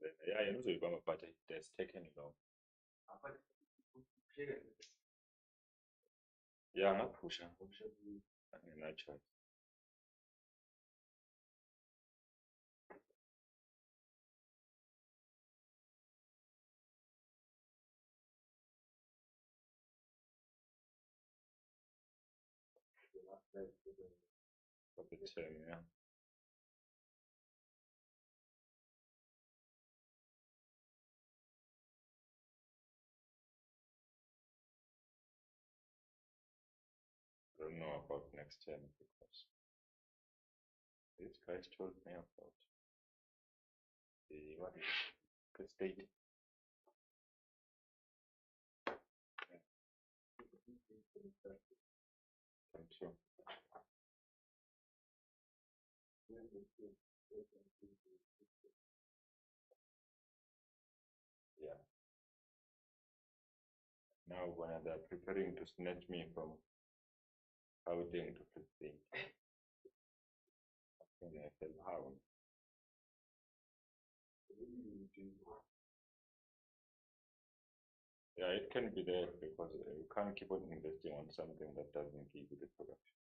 Yeah, I know Ibama, but it has taken long. Yeah, ngapusha angina-choice. For the term, yeah. I don't know about next term because these guys told me about the state. Thank you. Yeah. Now when they're preparing to snatch me from Gauteng to Free State, I think I feel how. Yeah, it can be there because you can't keep on investing on something that doesn't give you the production.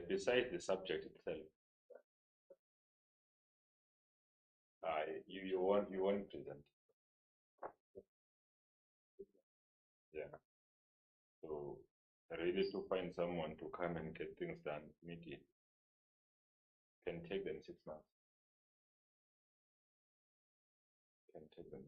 Besides the subject itself, you won't present. Yeah. So really to find someone to come and get things done immediately can take them 6 months. Can take them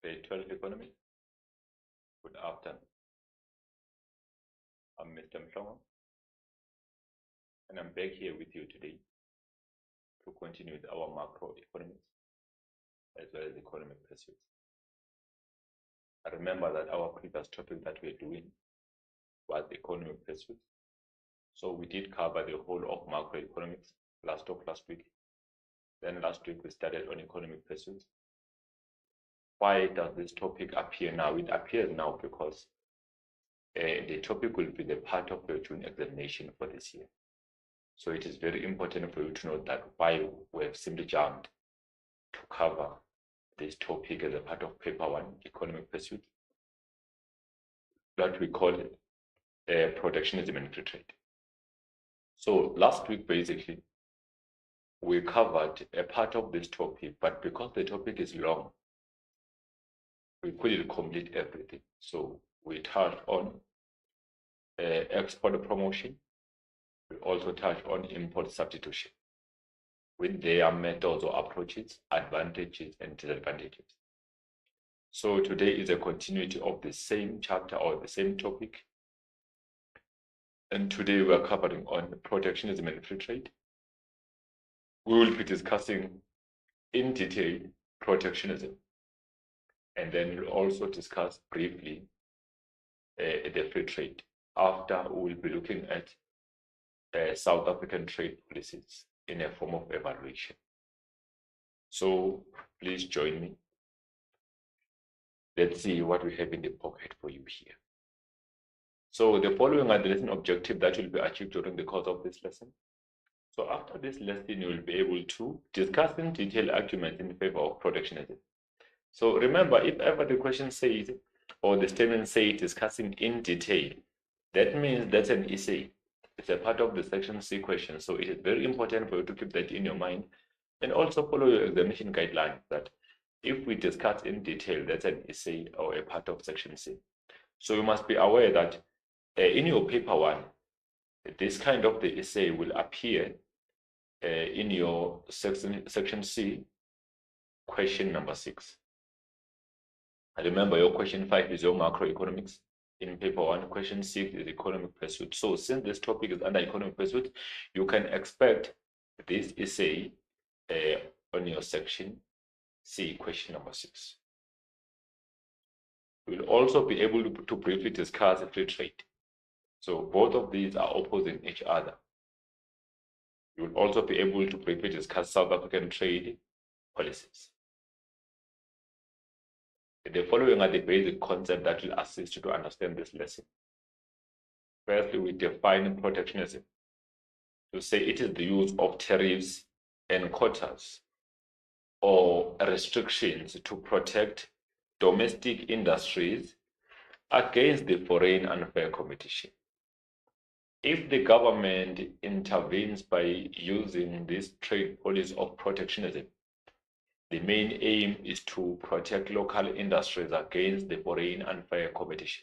Grade 12 Economics. Good afternoon. I'm Mr. Mhlongo, and I'm back here with you today to continue with our macroeconomics as well as economic pursuits. I remember that our previous topic that we're doing was economic pursuits. So we did cover the whole of macroeconomics last week. Then last week we started on economic pursuits. Why does this topic appear now? It appears now because the topic will be the part of your June examination for this year. So it is very important for you to know that why we have simply jumped to cover this topic as a part of paper 1, economic pursuit, that we call protectionism and free trade. So last week, basically, we covered a part of this topic, but because the topic is long, we couldn't complete everything. So we touched on export promotion. We also touched on import substitution with their methods or approaches, advantages and disadvantages. So today is a continuity of the same chapter or the same topic. And today we are covering on protectionism and free trade. We will be discussing in detail protectionism. And then we'll also discuss briefly the free trade. After, we will be looking at South African trade policies in a form of evaluation. So please join me. Let's see what we have in the pocket for you here. So the following are the lesson objectives that will be achieved during the course of this lesson. So after this lesson, you will be able to discuss in detail arguments in favor of protectionism. So remember, if ever the question says, or the statement says discussing in detail, that means that's an essay. It's a part of the section C question. So it is very important for you to keep that in your mind and also follow your examination guidelines that if we discuss in detail, that's an essay or a part of section C. So you must be aware that in your paper 1, this kind of the essay will appear in your section C, question number 6. And remember, your question 5 is your macroeconomics. In paper 1, question 6 is economic pursuit. So since this topic is under economic pursuit, you can expect this essay on your section C, question number 6. We'll also be able to briefly discuss free trade. So both of these are opposing each other. You will also be able to briefly discuss South African trade policies. The following are the basic concepts that will assist you to understand this lesson. Firstly, we define protectionism to say it is the use of tariffs and quotas or restrictions to protect domestic industries against the foreign unfair competition. If the government intervenes by using this trade policy of protectionism, the main aim is to protect local industries against the foreign unfair competition.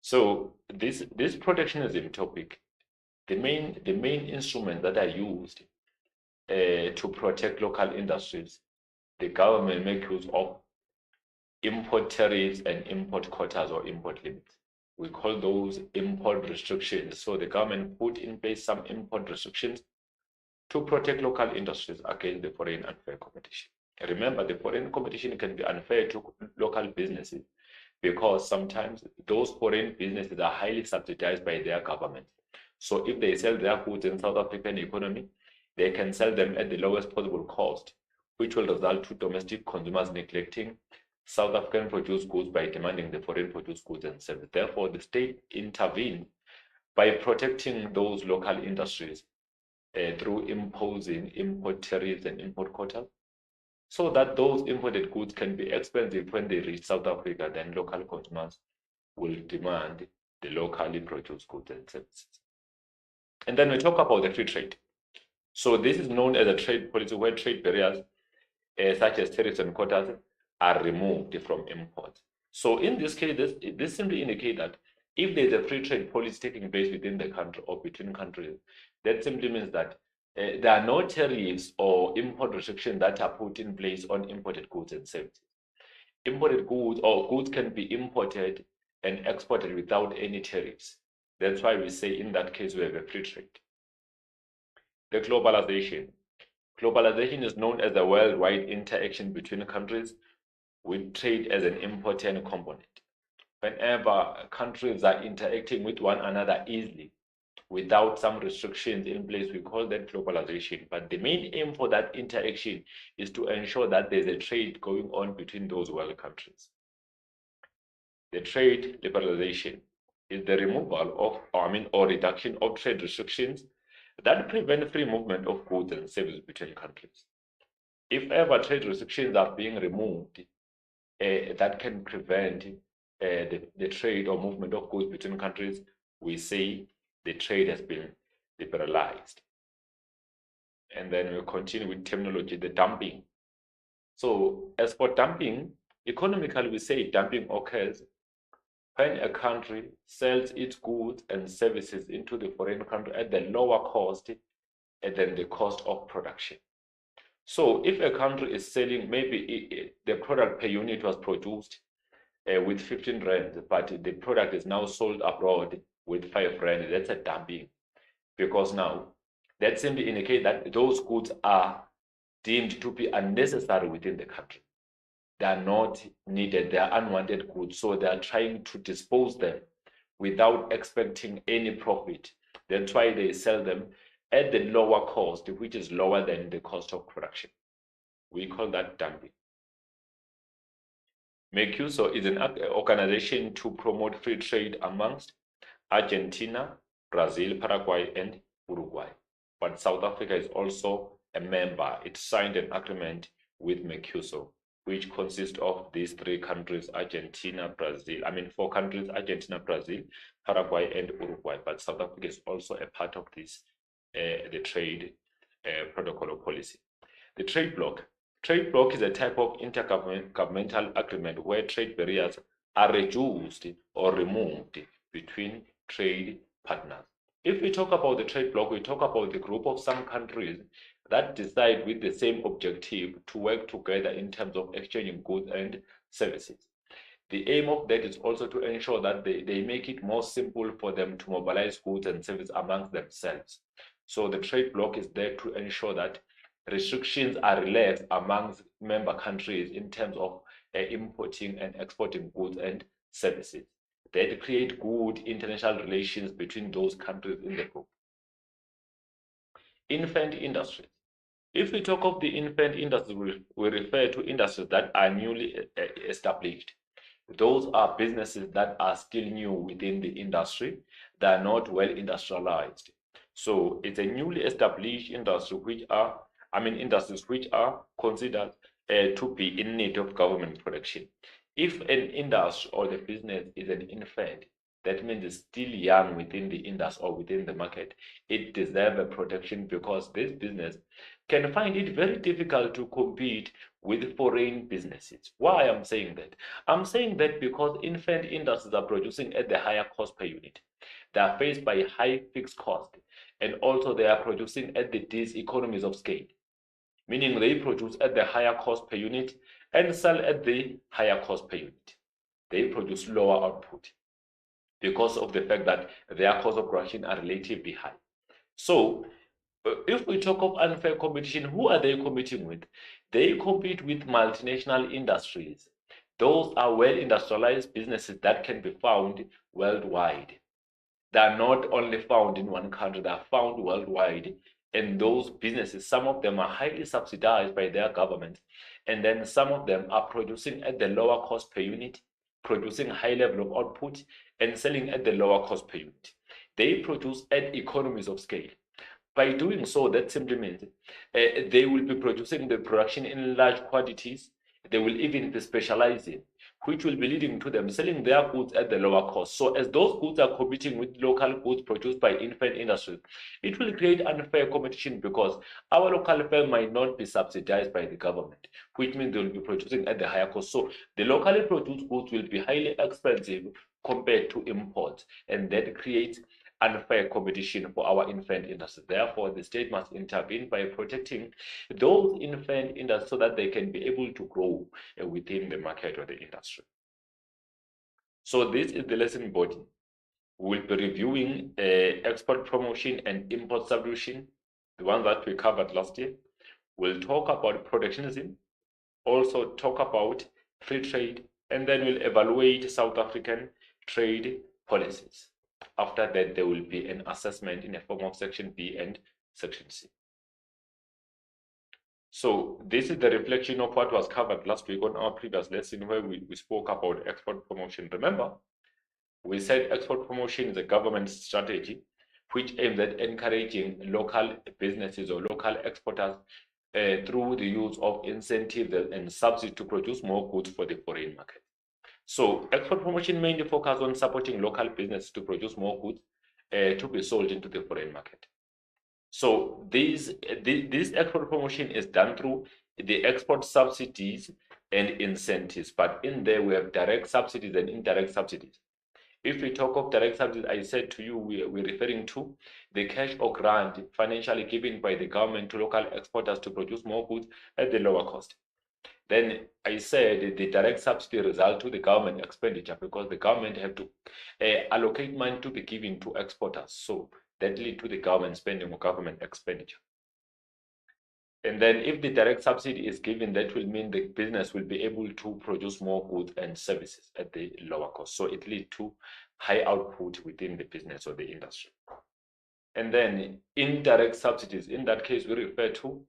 So this protectionism topic, the main instruments that are used to protect local industries, the government makes use of import tariffs and import quotas or import limits. We call those import restrictions. So the government put in place some import restrictions to protect local industries against the foreign unfair competition. Remember, the foreign competition can be unfair to local businesses because sometimes those foreign businesses are highly subsidized by their government. So if they sell their goods in South African economy, they can sell them at the lowest possible cost, which will result to domestic consumers neglecting South African produced goods by demanding the foreign produced goods and services. Therefore, the state intervened by protecting those local industries through imposing import tariffs and import quotas, so that those imported goods can be expensive when they reach South Africa. Then local consumers will demand the locally produced goods and services. And then we talk about the free trade. So this is known as a trade policy where trade barriers such as tariffs and quotas are removed from imports. So in this case, this simply indicates that if there's a free trade policy taking place within the country or between countries, that simply means that there are no tariffs or import restrictions that are put in place on imported goods and services. Imported goods or goods can be imported and exported without any tariffs. That's why we say in that case we have a free trade. The globalization. Globalization is known as a worldwide interaction between countries with trade as an important component. Whenever countries are interacting with one another easily, without some restrictions in place, we call that globalization. But the main aim for that interaction is to ensure that there's a trade going on between those world countries. The trade liberalization is the removal of, or reduction of trade restrictions that prevent free movement of goods and services between countries. If ever trade restrictions are being removed, that can prevent the trade or movement of goods between countries, we say the trade has been liberalized. And then we'll continue with terminology, the dumping. So as for dumping, economically we say dumping occurs when a country sells its goods and services into the foreign country at the lower cost than the cost of production. So if a country is selling, maybe the product per unit was produced with 15 rand, but the product is now sold abroad with 5 rand, that's a dumping. Because now that simply indicates that those goods are deemed to be unnecessary within the country. They are not needed, they are unwanted goods, so they are trying to dispose them without expecting any profit. That's why they sell them at the lower cost, which is lower than the cost of production. We call that dumping. Mercosur is an organization to promote free trade amongst Argentina, Brazil, Paraguay, and Uruguay. But South Africa is also a member. It signed an agreement with Mercosur, which consists of these 3 countries, Argentina, Brazil. Four countries, Argentina, Brazil, Paraguay, and Uruguay. But South Africa is also a part of this, the trade protocol or policy. The trade bloc. Trade bloc is a type of intergovernmental agreement where trade barriers are reduced or removed between trade partners. If we talk about the trade bloc, we talk about the group of some countries that decide with the same objective to work together in terms of exchanging goods and services. The aim of that is also to ensure that they make it more simple for them to mobilize goods and services amongst themselves. So the trade bloc is there to ensure that restrictions are relaxed amongst member countries in terms of importing and exporting goods and services. That create good international relations between those countries in the group. Infant industries. If we talk of the infant industries, we refer to industries that are newly established. Those are businesses that are still new within the industry, that are not well industrialized. So it's a newly established industry industries which are considered to be in need of government protection. If an industry or the business is an infant, that means it's still young within the industry or within the market. It deserves a protection because this business can find it very difficult to compete with foreign businesses. Why I'm saying that? I'm saying that because infant industries are producing at the higher cost per unit. They are faced by high fixed cost, and also they are producing at the diseconomies of scale, meaning they produce at the higher cost per unit and sell at the higher cost per unit. They produce lower output because of the fact that their cost of production are relatively high. So if we talk of unfair competition, who are they competing with? They compete with multinational industries. Those are well industrialized businesses that can be found worldwide. They are not only found in one country, they are found worldwide. And those businesses, some of them are highly subsidized by their governments. And then some of them are producing at the lower cost per unit, producing high level of output, and selling at the lower cost per unit. They produce at economies of scale. By doing so, that simply means they will be producing the production in large quantities. They will even be specializing, which will be leading to them selling their goods at the lower cost. So as those goods are competing with local goods produced by infant industries, it will create unfair competition because our local firm might not be subsidized by the government, which means they will be producing at the higher cost. So the locally produced goods will be highly expensive compared to imports, and that creates unfair competition for our infant industry. Therefore, the state must intervene by protecting those infant industries so that they can be able to grow within the market or the industry. So this is the lesson body. We'll be reviewing export promotion and import substitution, the one that we covered last year. We'll talk about protectionism, also talk about free trade, and then we'll evaluate South African trade policies. After that, there will be an assessment in the form of Section B and Section C. So this is the reflection of what was covered last week on our previous lesson where we spoke about export promotion. Remember, we said export promotion is a government strategy which aims at encouraging local businesses or local exporters through the use of incentives and subsidies to produce more goods for the foreign market. So export promotion mainly focuses on supporting local businesses to produce more goods to be sold into the foreign market. So this export promotion is done through the export subsidies and incentives, but in there we have direct subsidies and indirect subsidies. If we talk of direct subsidies, I said to you, we're referring to the cash or grant financially given by the government to local exporters to produce more goods at the lower cost. Then I said the direct subsidy result to the government expenditure because the government have to allocate money to be given to exporters. So that lead to the government spending or government expenditure. And then if the direct subsidy is given, that will mean the business will be able to produce more goods and services at the lower cost. So it leads to high output within the business or the industry. And then indirect subsidies, in that case, we refer to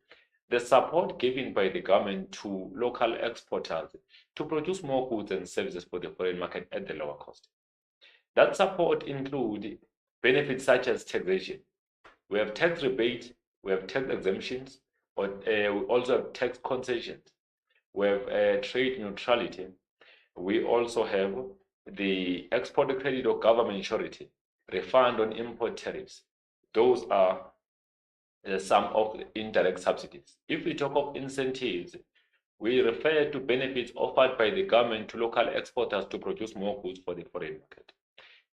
the support given by the government to local exporters to produce more goods and services for the foreign market at the lower cost. That support includes benefits such as taxation. We have tax rebates, we have tax exemptions, but we also have tax concessions. We have trade neutrality. We also have the export credit or government surety, refund on import tariffs. Those are some of the indirect subsidies. If we talk of incentives, we refer to benefits offered by the government to local exporters to produce more goods for the foreign market.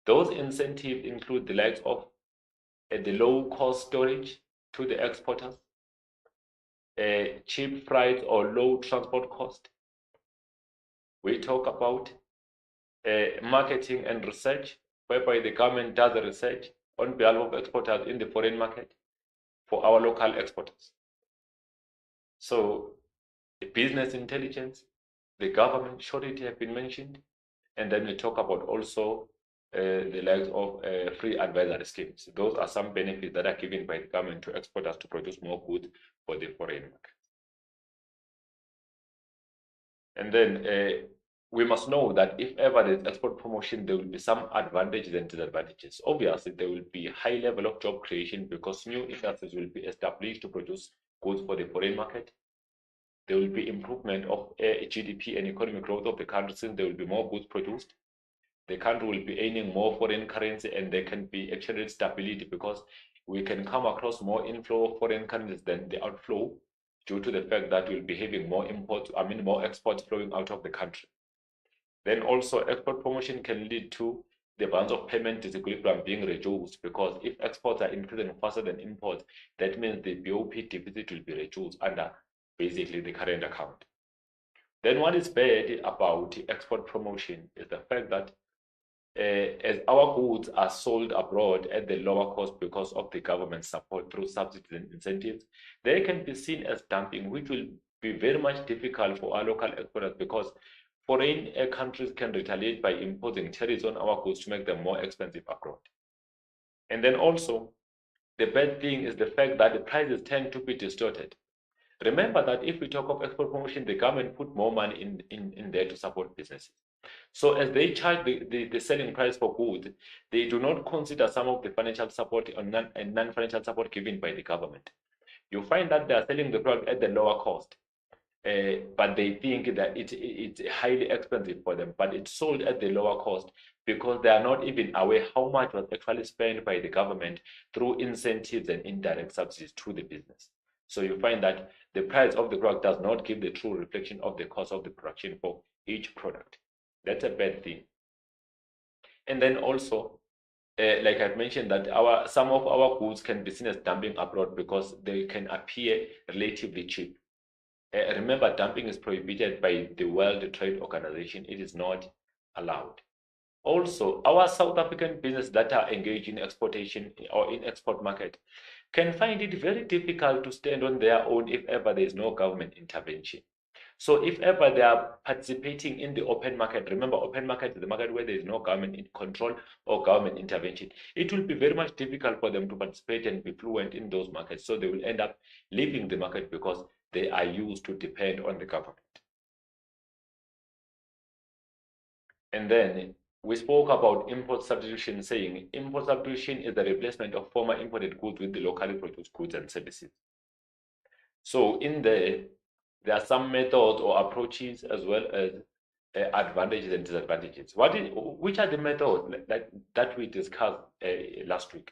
Those incentives include the likes of the low-cost storage to the exporters, cheap freight or low transport cost. We talk about marketing and research, whereby the government does the research on behalf of exporters in the foreign market for our local exporters. So business intelligence, the government surety have been mentioned, and then we talk about also the likes of free advisory schemes. Those are some benefits that are given by the government to exporters to produce more goods for the foreign market. And then we must know that if ever there's export promotion, there will be some advantages and disadvantages. Obviously, there will be high level of job creation because new industries will be established to produce goods for the foreign market. There will be improvement of GDP and economic growth of the country since there will be more goods produced. The country will be earning more foreign currency and there can be exchange rate stability because we can come across more inflow of foreign currencies than the outflow due to the fact that we'll be having more imports, more exports flowing out of the country. Then also export promotion can lead to the balance of payment disequilibrium being reduced because if exports are increasing faster than imports, that means the BOP deficit will be reduced under basically the current account. Then what is bad about export promotion is the fact that as our goods are sold abroad at the lower cost because of the government support through subsidies and incentives, they can be seen as dumping, which will be very much difficult for our local exporters because foreign countries can retaliate by imposing tariffs on our goods to make them more expensive abroad. And then also, the bad thing is the fact that the prices tend to be distorted. Remember that if we talk of export promotion, the government put more money in there to support businesses. So as they charge the selling price for goods, they do not consider some of the financial support and non-financial support given by the government. You find that they are selling the product at the lower cost, but they think that it's highly expensive for them, but it's sold at the lower cost because they are not even aware how much was actually spent by the government through incentives and indirect subsidies to the business. So you find that the price of the product does not give the true reflection of the cost of the production for each product. That's a bad thing. And then also, like I've mentioned, that some of our goods can be seen as dumping abroad because they can appear relatively cheap. Remember, dumping is prohibited by the World Trade Organization. It is not allowed. Also, our South African business that are engaged in exportation or in export market can find it very difficult to stand on their own if ever there is no government intervention. So if ever they are participating in the open market, remember open market is the market where there is no government control or government intervention. It will be very much difficult for them to participate and be fluent in those markets. So they will end up leaving the market because they are used to depend on the government. And then we spoke about import substitution, saying import substitution is the replacement of former imported goods with the locally produced goods and services. So in there are some methods or approaches as well as advantages and disadvantages. Which are the methods that we discussed last week?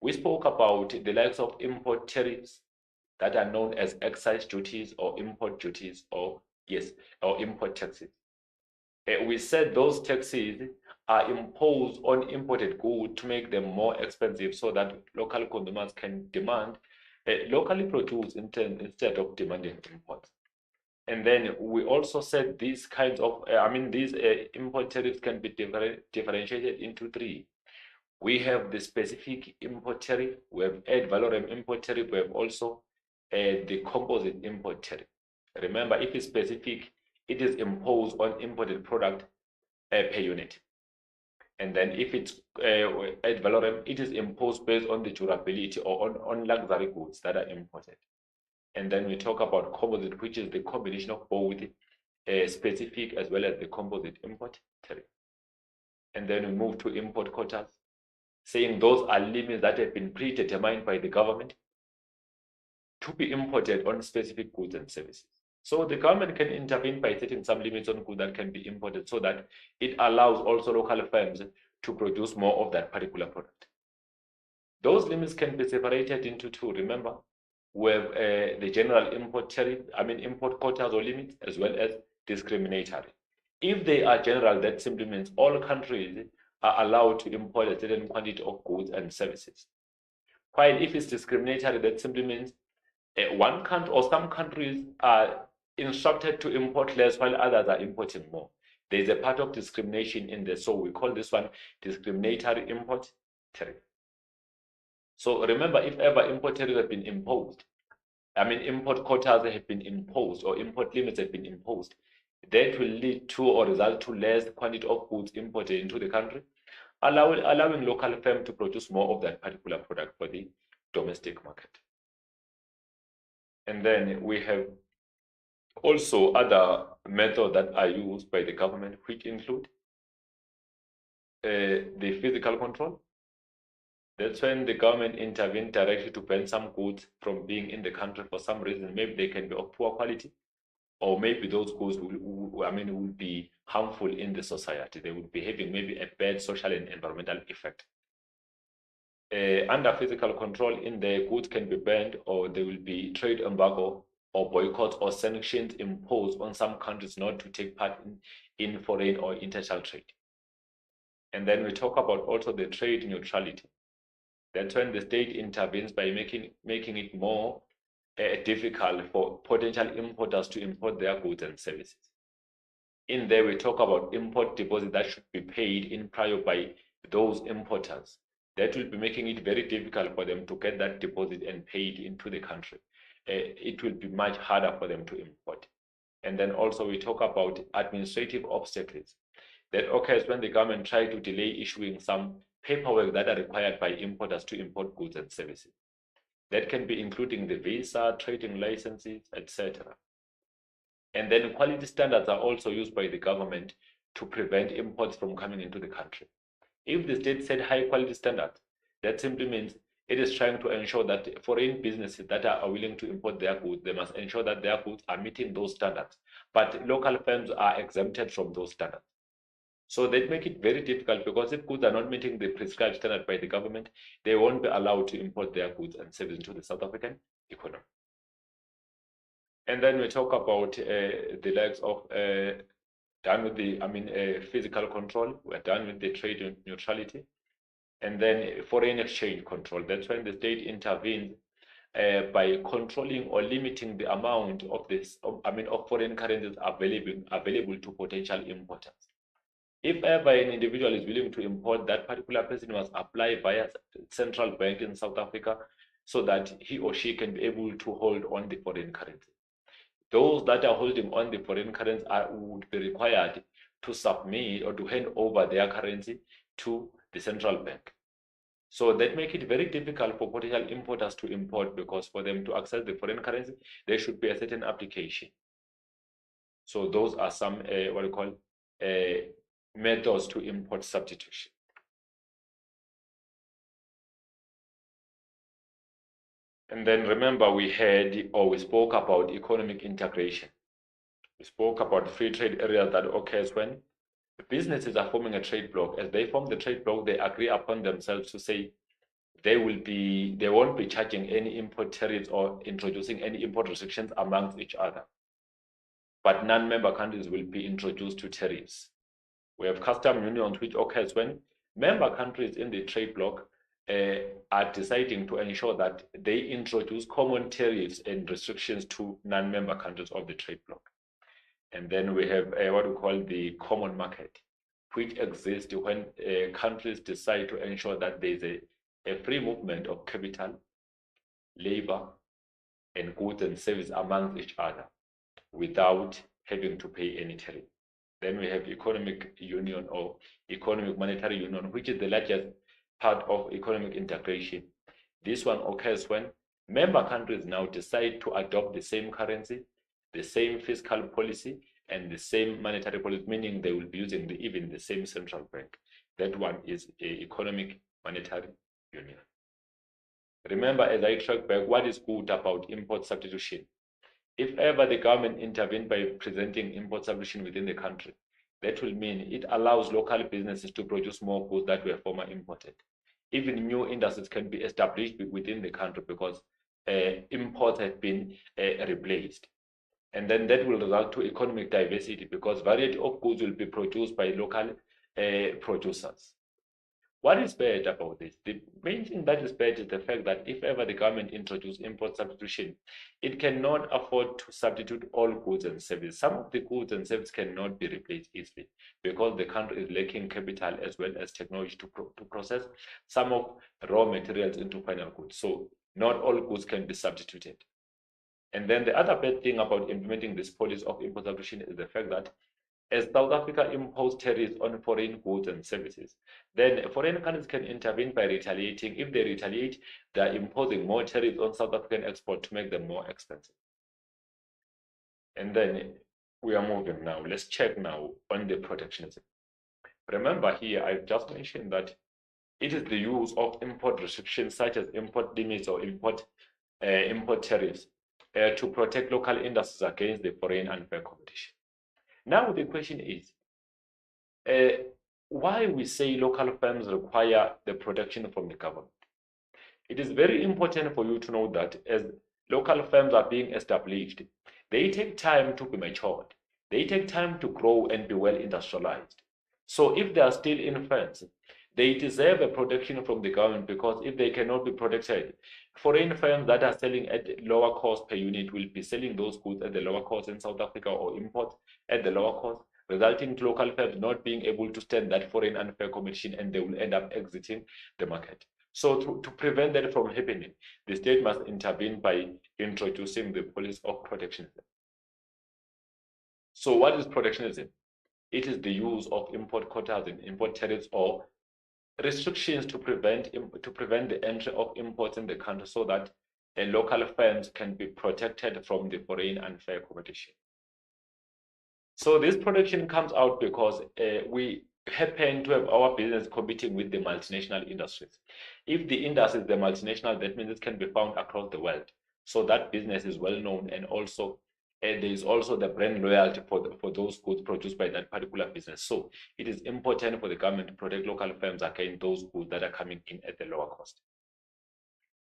We spoke about the likes of import tariffs that are known as excise duties or import duties or import taxes. We said those taxes are imposed on imported goods to make them more expensive so that local consumers can demand locally produced instead of demanding imports. And then we also said these kinds of, these import tariffs can be differentiated into three. We have the specific import tariff, we have ad valorem import tariff, we have also the composite import tariff. Remember, if it's specific, it is imposed on imported product per unit. And then if it's ad valorem, it is imposed based on the durability or on luxury goods that are imported. And then we talk about composite, which is the combination of both specific as well as the composite import tariff. And then we move to import quotas, saying those are limits that have been predetermined by the government to be imported on specific goods and services. So the government can intervene by setting some limits on goods that can be imported so that it allows also local firms to produce more of that particular product. Those limits can be separated into two, remember? We have the general import tariff, import quotas or limits, as well as discriminatory. If they are general, that simply means all countries are allowed to import a certain quantity of goods and services. While if it's discriminatory, that simply means one country or some countries are instructed to import less while others are importing more. There's a part of discrimination in there, so we call this one discriminatory import tariff. So remember, if ever import tariffs have been imposed, import quotas have been imposed or import limits have been imposed, that will lead to or result to less quantity of goods imported into the country, allowing local firms to produce more of that particular product for the domestic market. And then we have also other methods that are used by the government, which include the physical control. That's when the government intervenes directly to ban some goods from being in the country for some reason. Maybe they can be of poor quality, or maybe those goods will be harmful in the society. They would be having maybe a bad social and environmental effect. Under physical control, in the goods can be banned, or there will be trade embargo or boycotts or sanctions imposed on some countries not to take part in foreign or international trade. And then we talk about also the trade neutrality. That's when the state intervenes by making it more difficult for potential importers to import their goods and services. In there, we talk about import deposit that should be paid in prior by those importers. That will be making it very difficult for them to get that deposit and pay it into the country. It will be much harder for them to import. And then also we talk about administrative obstacles. That occurs when the government tries to delay issuing some paperwork that are required by importers to import goods and services. That can be including the visa, trading licenses, etc. And then quality standards are also used by the government to prevent imports from coming into the country. If the state set high quality standards, that simply means it is trying to ensure that foreign businesses that are willing to import their goods, they must ensure that their goods are meeting those standards. But local firms are exempted from those standards. So they make it very difficult because if goods are not meeting the prescribed standard by the government, they won't be allowed to import their goods and services into the South African economy. And then we talk about the likes of done with the physical control. We're done with the trade neutrality. And then foreign exchange control. That's when the state intervenes by controlling or limiting the amount of of foreign currencies available to potential importers. If ever an individual is willing to import, that particular person must apply via central bank in South Africa so that he or she can be able to hold on the foreign currency. Those that are holding on the foreign currency would be required to submit or to hand over their currency to the central bank. So that make it very difficult for potential importers to import, because for them to access the foreign currency, there should be a certain application. So those are some what we call methods to import substitution. And then remember, we spoke about economic integration. We spoke about free trade areas that occurs when businesses are forming a trade bloc. As they form the trade bloc, they agree upon themselves to say they won't be charging any import tariffs or introducing any import restrictions amongst each other. But non-member countries will be introduced to tariffs. We have custom unions, which occurs when member countries in the trade bloc are deciding to ensure that they introduce common tariffs and restrictions to non-member countries of the trade bloc. And then we have what we call the common market, which exists when countries decide to ensure that there is a free movement of capital, labor, and goods and services amongst each other without having to pay any tariff. Then we have economic union or economic monetary union, which is the largest part of economic integration. This one occurs when member countries now decide to adopt the same currency, the same fiscal policy, and the same monetary policy, meaning they will be using even the same central bank. That one is economic monetary union. Remember, as I track back, what is good about import substitution? If ever the government intervened by presenting import substitution within the country, that will mean it allows local businesses to produce more goods that were formerly imported. Even new industries can be established within the country because imports have been replaced. And then that will result to economic diversity because variety of goods will be produced by local producers. What is bad about this? The main thing that is bad is the fact that if ever the government introduces import substitution, it cannot afford to substitute all goods and services. Some of the goods and services cannot be replaced easily because the country is lacking capital as well as technology to process some of raw materials into final goods. So not all goods can be substituted. And then the other bad thing about implementing this policy of import substitution is the fact that as South Africa imposes tariffs on foreign goods and services, then foreign countries can intervene by retaliating. If they retaliate, they are imposing more tariffs on South African export to make them more expensive. And then we are moving now. Let's check now on the protectionism. Remember here, I've just mentioned that it is the use of import restrictions such as import limits or import tariffs to protect local industries against the foreign unfair competition. Now the question is, why we say local firms require the protection from the government? It is very important for you to know that as local firms are being established, they take time to be matured. They take time to grow and be well industrialized. So if they are still infants, they deserve a protection from the government because if they cannot be protected, foreign firms that are selling at lower cost per unit will be selling those goods at the lower cost in South Africa or import at the lower cost, resulting to local firms not being able to stand that foreign unfair competition and they will end up exiting the market. So to prevent that from happening, the state must intervene by introducing the policy of protectionism. So what is protectionism? It is the use of import quotas and import tariffs or restrictions to prevent the entry of imports in the country so that local firms can be protected from the foreign unfair competition. So this protection comes out because we happen to have our business competing with the multinational industries. If the industry is the multinational, that means it can be found across the world. So that business is well known, and also there is also the brand loyalty for those goods produced by that particular business. So it is important for the government to protect local firms against those goods that are coming in at the lower cost.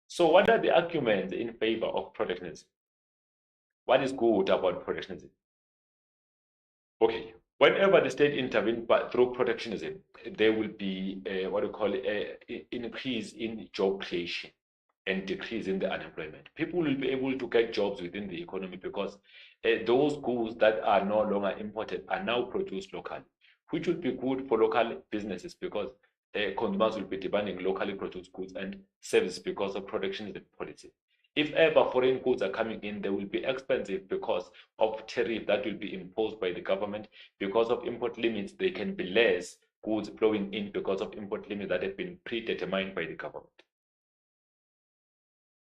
So what are the arguments in favor of protectionism? What is good about protectionism? Okay, Whenever the state intervenes but through protectionism, there will be what we call increase in job creation and decrease in the unemployment. People will be able to get jobs within the economy because those goods that are no longer imported are now produced locally, which would be good for local businesses because consumers will be demanding locally produced goods and services because of protectionism policy. If ever foreign goods are coming in, they will be expensive because of tariff that will be imposed by the government. Because of import limits, they can be less goods flowing in because of import limits that have been predetermined by the government.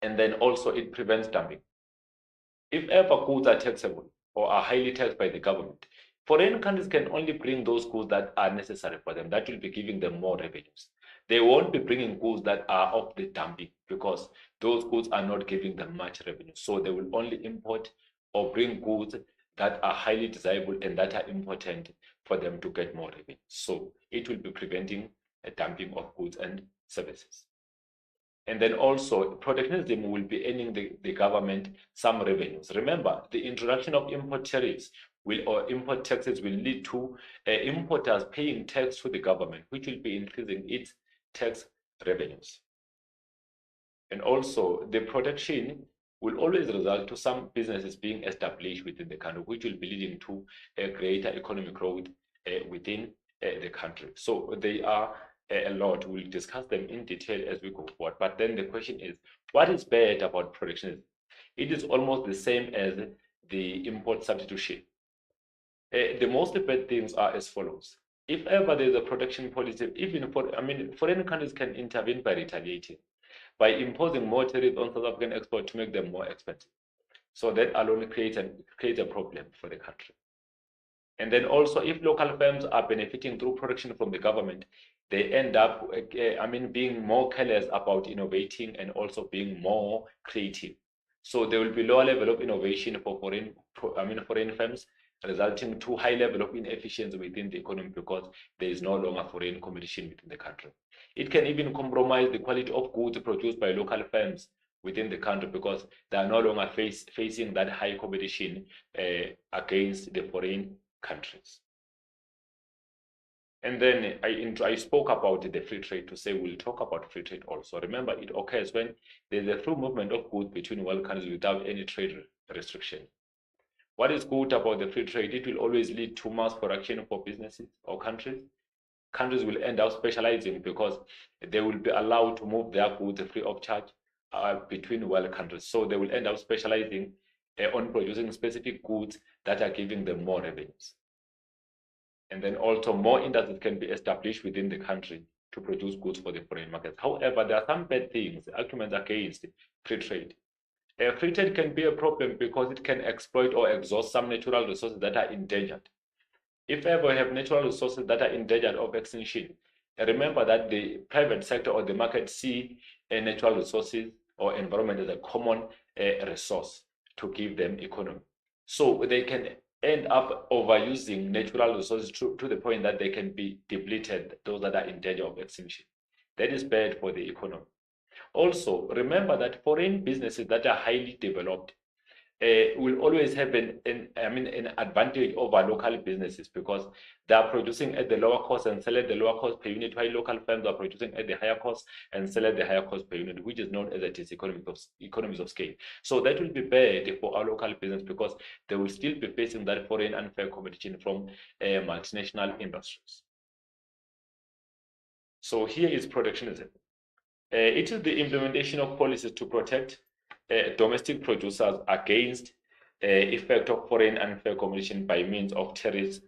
And then also it prevents dumping. If ever goods are taxable or are highly taxed by the government, foreign countries can only bring those goods that are necessary for them. That will be giving them more revenues. They won't be bringing goods that are of the dumping because those goods are not giving them much revenue. So they will only import or bring goods that are highly desirable and that are important for them to get more revenue. So it will be preventing a dumping of goods and services. And then also protectionism will be earning the government some revenues. Remember, the introduction of import tariffs or import taxes will lead to importers paying tax to the government, which will be increasing its tax revenues. And also the protection will always result to some businesses being established within the country, which will be leading to a greater economic growth within the country. So they are a lot. We'll discuss them in detail as we go forward. But then the question is, what is bad about protectionism? It is almost the same as the import substitution. The most bad things are as follows. If ever there's a protection policy, even foreign countries can intervene by retaliating, by imposing more tariffs on South African exports to make them more expensive. So that alone creates a problem for the country. And then also, if local firms are benefiting through production from the government, they end up, being more careless about innovating and also being more creative. So there will be lower level of innovation for foreign firms, resulting to high level of inefficiency within the economy because there is no longer foreign competition within the country. It can even compromise the quality of goods produced by local firms within the country because they are no longer facing that high competition against the foreign countries. And then I spoke about the free trade to say we'll talk about free trade also. Remember, it occurs when there's a free movement of goods between world countries without any trade restriction. What is good about the free trade? It will always lead to mass production for businesses or countries. Countries will end up specializing because they will be allowed to move their goods free of charge between world countries. So they will end up specializing on producing specific goods that are giving them more revenues. And then also more industries can be established within the country to produce goods for the foreign markets. However, there are some bad things, arguments against free trade. Free trade can be a problem because it can exploit or exhaust some natural resources that are endangered. If ever we have natural resources that are endangered of extinction, remember that the private sector or the market see natural resources or environment as a common resource to give them economy. So they can end up overusing natural resources to the point that they can be depleted, those that are in danger of extinction. That is bad for the economy. Also, remember that foreign businesses that are highly developed will always have an advantage over local businesses because they are producing at the lower cost and sell at the lower cost per unit, while local firms are producing at the higher cost and sell at the higher cost per unit, which is known as economies of scale. So that will be bad for our local business because they will still be facing that foreign unfair competition from multinational industries. So here is protectionism. It is the implementation of policies to protect domestic producers against effect of foreign unfair competition by means of tariffs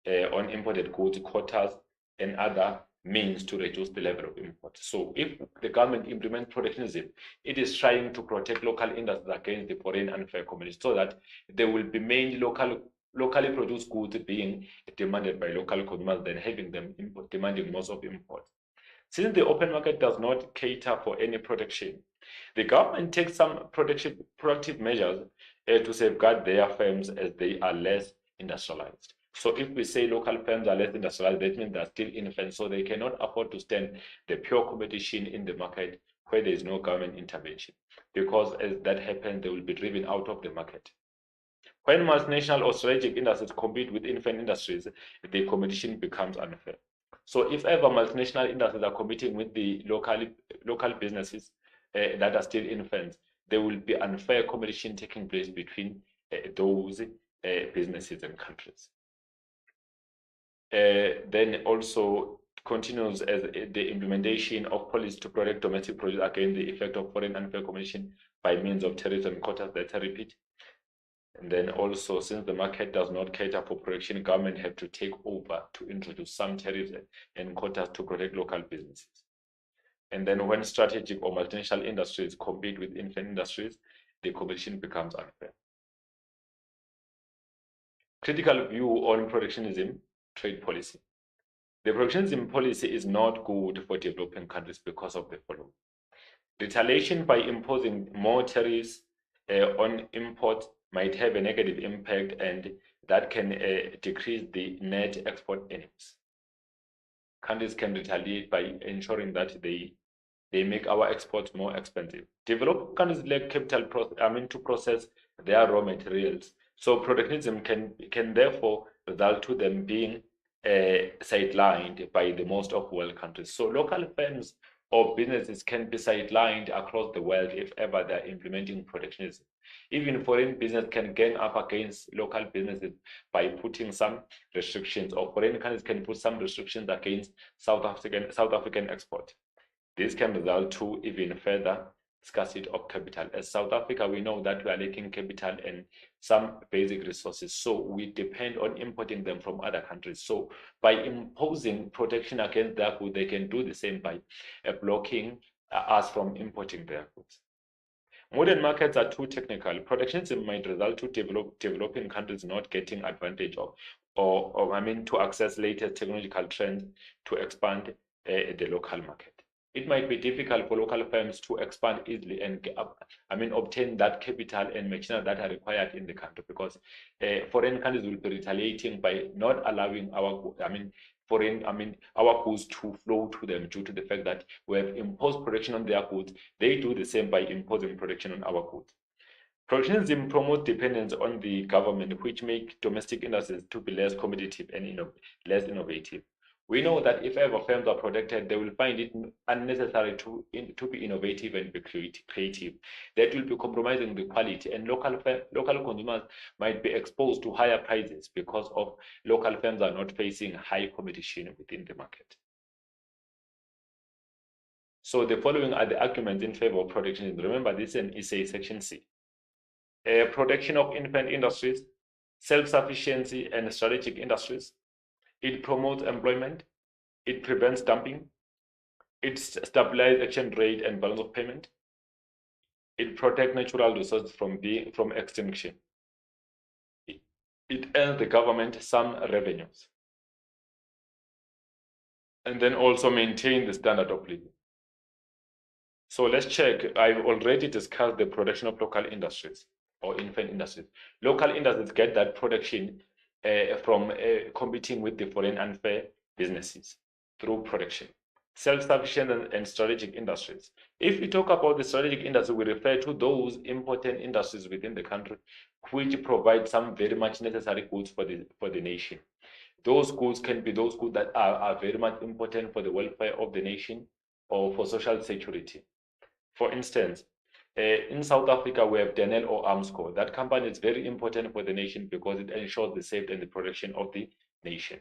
on imported goods, quotas, and other means to reduce the level of import. So if the government implements protectionism, it is trying to protect local industries against the foreign unfair competition so that there will be mainly locally produced goods being demanded by local consumers than having them demanding most of imports. Since the open market does not cater for any protection, the government takes some proactive measures to safeguard their firms as they are less industrialized. So if we say local firms are less industrialized, that means they're still infants, so they cannot afford to stand the pure competition in the market where there is no government intervention. Because as that happens, they will be driven out of the market. When multinational or strategic industries compete with infant industries, the competition becomes unfair. So if ever multinational industries are competing with the local businesses that are still infants, there will be unfair competition taking place between those businesses and countries. Then also continues as the implementation of policies to protect domestic produce against the effect of foreign unfair competition by means of tariffs and quotas that I repeat. And then also, since the market does not cater for production, government have to take over to introduce some tariffs and quotas to protect local businesses. And then when strategic or multinational industries compete with infant industries, the competition becomes unfair. Critical view on protectionism trade policy. The protectionism policy is not good for developing countries because of the following. Retaliation by imposing more tariffs on imports might have a negative impact, and that can decrease the net export earnings. Countries can retaliate by ensuring that they make our exports more expensive. Developed countries lack capital to process their raw materials. So protectionism can therefore result to them being sidelined by the most of world countries. So local firms or businesses can be sidelined across the world if ever they're implementing protectionism. Even foreign business can gang up against local businesses by putting some restrictions, or foreign countries can put some restrictions against South African export. This can result to even further scarcity of capital. As South Africa, we know that we are lacking capital and some basic resources, so we depend on importing them from other countries. So by imposing protection against their goods, they can do the same by blocking us from importing their goods. Modern markets are too technical. Protectionism might result to developing countries not getting advantage of, or to access latest technological trends to expand the local market. It might be difficult for local firms to expand easily and obtain that capital and machinery that are required in the country, because foreign countries will be retaliating by not allowing our goods to flow to them due to the fact that we have imposed protection on their goods. They do the same by imposing protection on our goods. Protectionism promotes dependence on the government, which make domestic industries to be less competitive and less innovative. We know that if ever firms are protected, they will find it unnecessary to be innovative and be creative. That will be compromising the quality, and local consumers might be exposed to higher prices because of local firms are not facing high competition within the market. So the following are the arguments in favor of protectionism. Remember, this is a section C. Protection of infant industries, self-sufficiency and strategic industries. It promotes employment, it prevents dumping, it stabilizes exchange rate and balance of payment, it protects natural resources from extinction, it earns the government some revenues, and then also maintain the standard of living. So let's check. I've already discussed the production of local industries or infant industries. Local industries get that production from competing with the foreign unfair businesses through production. Self-sufficient and strategic industries. If we talk about the strategic industry, we refer to those important industries within the country which provide some very much necessary goods for the nation. Those goods can be those goods that are very much important for the welfare of the nation or for social security. For instance, in South Africa, we have Denel or Armscor. That company is very important for the nation because it ensures the safety and the protection of the nation.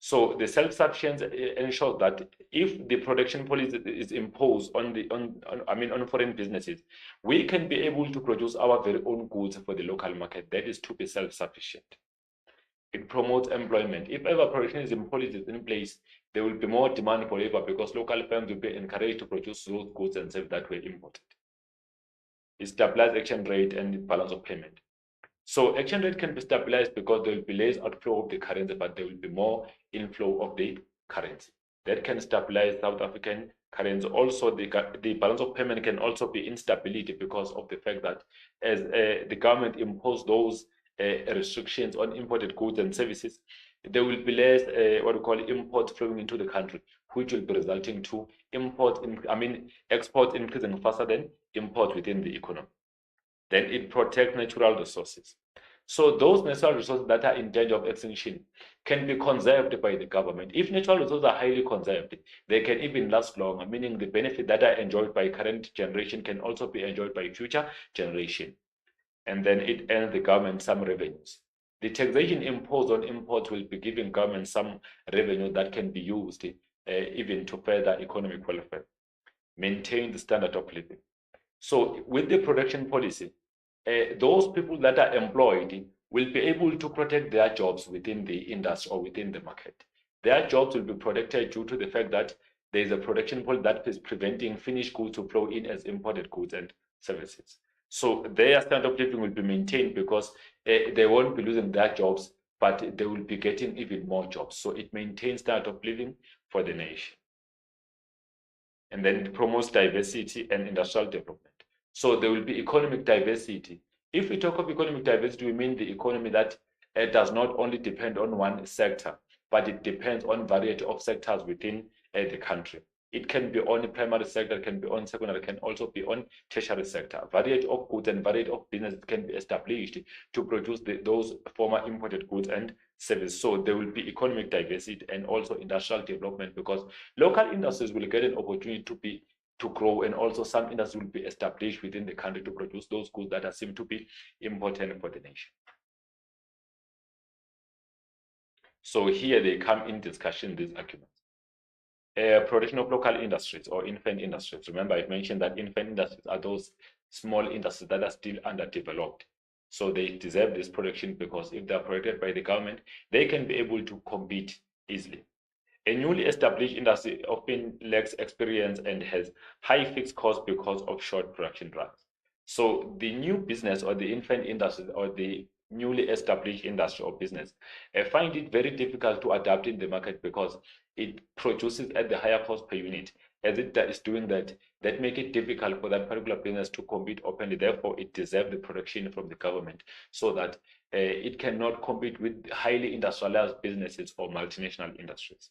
So the self-sufficiency ensures that if the production policy is imposed on foreign businesses, we can be able to produce our very own goods for the local market. That is to be self-sufficient. It promotes employment. If ever protectionism policy is in place, there will be more demand for labor because local firms will be encouraged to produce those goods and services that were imported. It stabilizes exchange rate and balance of payment. So exchange rate can be stabilized because there will be less outflow of the currency, but there will be more inflow of the currency. That can stabilize South African currency. Also, the balance of payment can also be instability because of the fact that as the government impose those restrictions on imported goods and services, there will be less import flowing into the country, which will be resulting to export increasing faster than import within the economy. Then it protects natural resources. So those natural resources that are in danger of extinction can be conserved by the government. If natural resources are highly conserved, they can even last longer, meaning the benefit that are enjoyed by current generation can also be enjoyed by future generation. And then it earns the government some revenues. The taxation imposed on imports will be giving government some revenue that can be used even to further economic welfare, maintain the standard of living. So with the production policy, those people that are employed will be able to protect their jobs within the industry or within the market. Their jobs will be protected due to the fact that there is a production policy that is preventing finished goods to flow in as imported goods and services. So their standard of living will be maintained because they won't be losing their jobs, but they will be getting even more jobs. So it maintains standard of living for the nation. And then it promotes diversity and industrial development. So there will be economic diversity. If we talk of economic diversity, we mean the economy that does not only depend on one sector, but it depends on variety of sectors within the country. It can be on the primary sector, it can be on secondary, it can also be on tertiary sector. Variety of goods and variety of business can be established to produce those former imported goods and services. So there will be economic diversity and also industrial development, because local industries will get an opportunity to grow, and also some industries will be established within the country to produce those goods that are seem to be important for the nation. So here they come in discussion, these arguments. Protection of local industries or infant industries. Remember, I mentioned that infant industries are those small industries that are still underdeveloped. So they deserve this protection because if they are protected by the government, they can be able to compete easily. A newly established industry often lacks experience and has high fixed costs because of short production runs. So the new business or the infant industry or the newly established industry or business find it very difficult to adapt in the market because it produces at the higher cost per unit. As it is doing that make it difficult for that particular business to compete openly. Therefore, it deserves the protection from the government so that it cannot compete with highly industrialized businesses or multinational industries.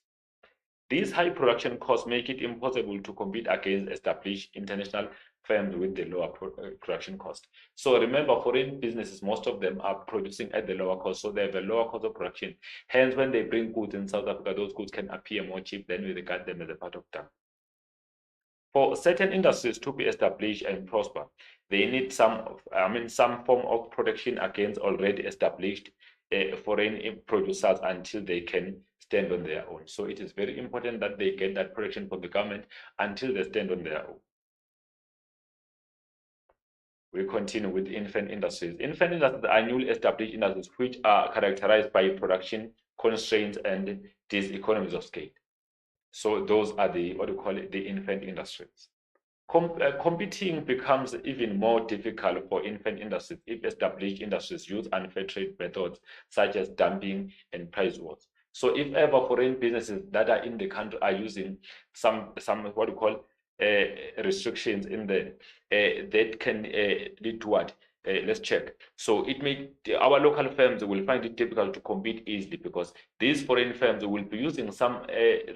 These high production costs make it impossible to compete against established international firms with the lower production cost. So remember, foreign businesses, most of them are producing at the lower cost, so they have a lower cost of production. Hence, when they bring goods in South Africa, those goods can appear more cheap than we regard them as a part of them. For certain industries to be established and prosper, they need some form of protection against already established foreign producers until they can stand on their own. So it is very important that they get that protection from the government until they stand on their own. We continue with infant industries. Infant industries are newly established industries which are characterized by production constraints and diseconomies of scale. So those are the the infant industries. Competing becomes even more difficult for infant industries if established industries use unfair trade methods such as dumping and price wars. So if ever foreign businesses that are in the country are using some restrictions in there, that can lead to what? Let's check. So it may our local firms will find it difficult to compete easily because these foreign firms will be using some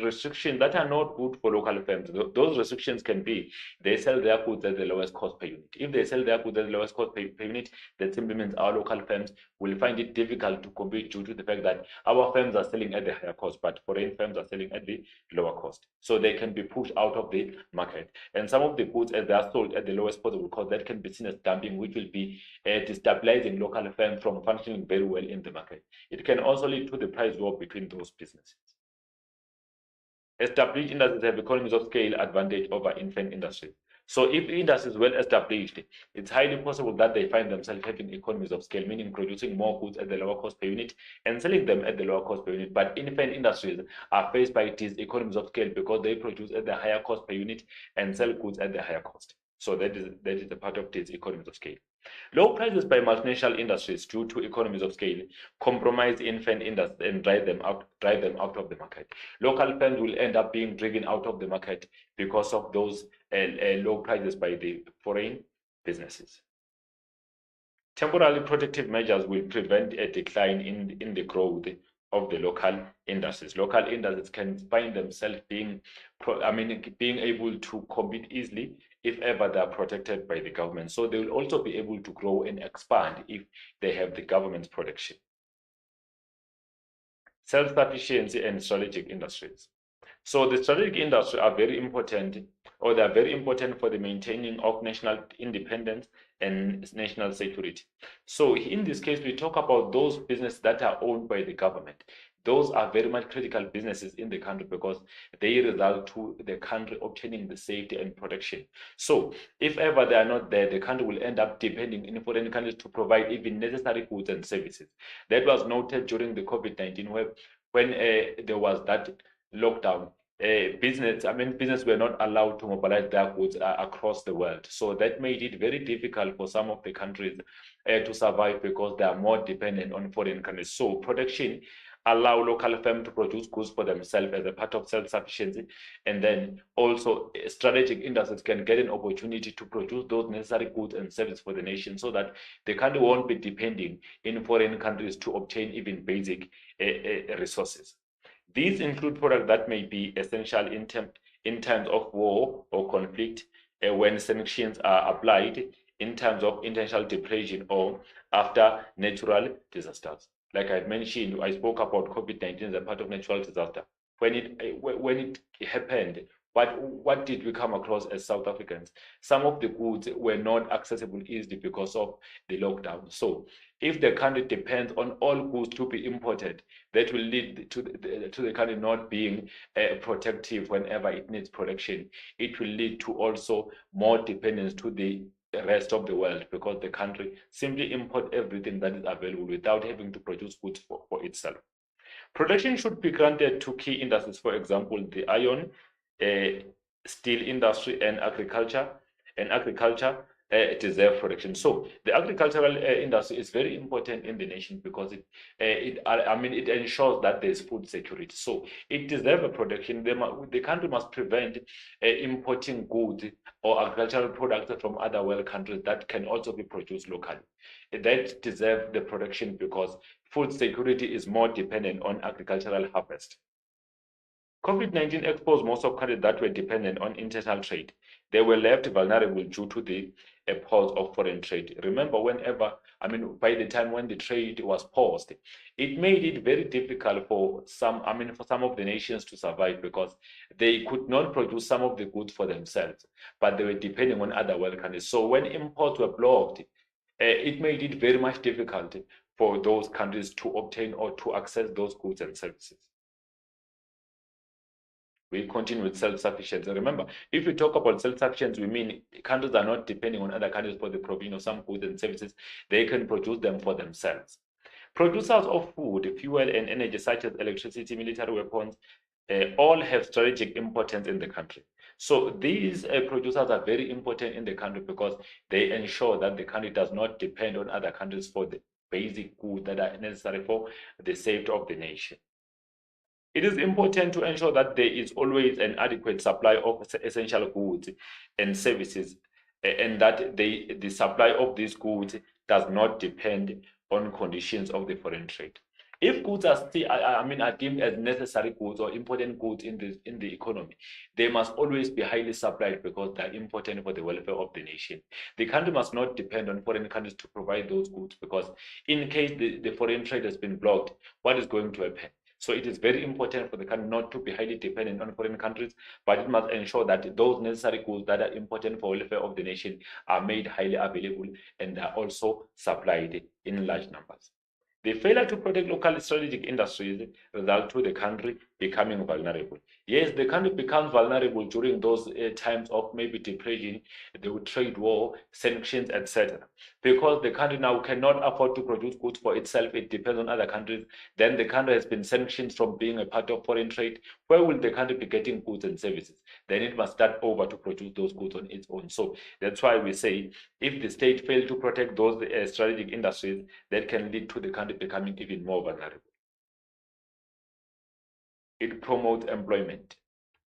restrictions that are not good for local firms. Those restrictions can be they sell their goods at the lowest cost per unit. If they sell their goods at the lowest cost per unit, that simply means our local firms will find it difficult to compete due to the fact that our firms are selling at the higher cost, but foreign firms are selling at the lower cost. So they can be pushed out of the market. And some of the goods, as they are sold at the lowest possible cost, that can be seen as dumping, which will be destabilizing local firms from functioning very well in the market. It can also lead to the price war between those businesses. Established industries have economies of scale advantage over infant industries. So if the industry is well established, it's highly possible that they find themselves having economies of scale, meaning producing more goods at the lower cost per unit and selling them at the lower cost per unit. But infant industries are faced by these economies of scale because they produce at the higher cost per unit and sell goods at the higher cost. So that is a part of these economies of scale. Low prices by multinational industries due to economies of scale compromise infant industries and drive them out of the market. Local firms will end up being driven out of the market because of those low prices by the foreign businesses. Temporary protective measures will prevent a decline in the growth of the local industries. Local industries can find themselves being able to compete easily if ever they are protected by the government. So they will also be able to grow and expand if they have the government's protection. Self-sufficiency and strategic industries. So the strategic industries are very important, or they are very important for the maintaining of national independence and national security. So in this case, we talk about those businesses that are owned by the government. Those are very much critical businesses in the country because they result to the country obtaining the safety and protection. So if ever they are not there, the country will end up depending on foreign countries to provide even necessary goods and services. That was noted during the COVID-19 when there was that lockdown. Business were not allowed to mobilize their goods across the world. So that made it very difficult for some of the countries to survive because they are more dependent on foreign countries. So protection allow local firms to produce goods for themselves as a part of self-sufficiency, and then also strategic industries can get an opportunity to produce those necessary goods and services for the nation so that the country won't be depending in foreign countries to obtain even basic resources. These include products that may be essential in times of war or conflict, when sanctions are applied, in terms of international depression, or after natural disasters. Like I mentioned, I spoke about COVID-19 as a part of natural disaster. When it happened, what did we come across as South Africans? Some of the goods were not accessible easily because of the lockdown. So if the country depends on all goods to be imported, that will lead to the country not being protective whenever it needs protection. It will lead to also more dependence to the rest of the world because the country simply import everything that is available without having to produce goods for itself. Protection should be granted to key industries, for example, the iron, steel industry, and agriculture. Deserve protection. So the agricultural industry is very important in the nation because it ensures that there's food security. So it deserves a protection. The country must prevent importing goods or agricultural products from other world countries that can also be produced locally. That deserve the protection because food security is more dependent on agricultural harvest. COVID-19 exposed most of countries that were dependent on international trade. They were left vulnerable due to the pause of foreign trade. Remember, by the time when the trade was paused, it made it very difficult for some of the nations to survive because they could not produce some of the goods for themselves, but they were depending on other world countries. So when imports were blocked, it made it very much difficult for those countries to obtain or to access those goods and services. We continue with self-sufficiency. Remember, if we talk about self-sufficiency, we mean countries are not depending on other countries for the provision of some goods and services. They can produce them for themselves. Producers of food, fuel, and energy, such as electricity, military weapons, all have strategic importance in the country. So these producers are very important in the country because they ensure that the country does not depend on other countries for the basic goods that are necessary for the safety of the nation. It is important to ensure that there is always an adequate supply of essential goods and services, and that the supply of these goods does not depend on conditions of the foreign trade. If goods are still, are deemed as necessary goods or important goods in the economy, they must always be highly supplied because they are important for the welfare of the nation. The country must not depend on foreign countries to provide those goods because in case the foreign trade has been blocked, what is going to happen? So it is very important for the country not to be highly dependent on foreign countries, but it must ensure that those necessary goods that are important for welfare of the nation are made highly available and are also supplied in large numbers. The failure to protect local strategic industries result to the country becoming vulnerable. Yes, the country becomes vulnerable during those times of maybe depression, the trade war, sanctions, etc. Because the country now cannot afford to produce goods for itself, it depends on other countries. Then the country has been sanctioned from being a part of foreign trade. Where will the country be getting goods and services? Then it must start over to produce those goods on its own. So that's why we say if the state fails to protect those strategic industries, that can lead to the country becoming even more vulnerable. It promotes employment.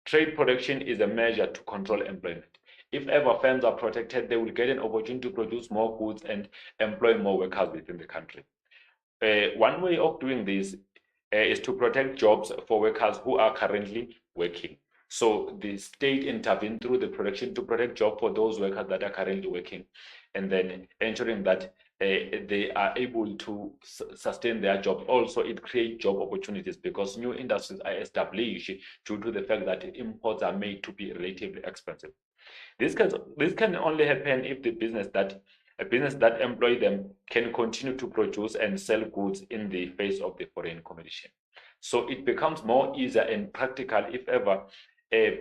Trade protection is a measure to control employment. If ever firms are protected, they will get an opportunity to produce more goods and employ more workers within the country. One way of doing this is to protect jobs for workers who are currently working. So the state intervened through the production to protect jobs for those workers that are currently working, and then ensuring that they are able to sustain their job. Also, it creates job opportunities because new industries are established due to the fact that imports are made to be relatively expensive. This can only happen if the a business that employ them can continue to produce and sell goods in the face of the foreign competition. So it becomes more easier and practical if ever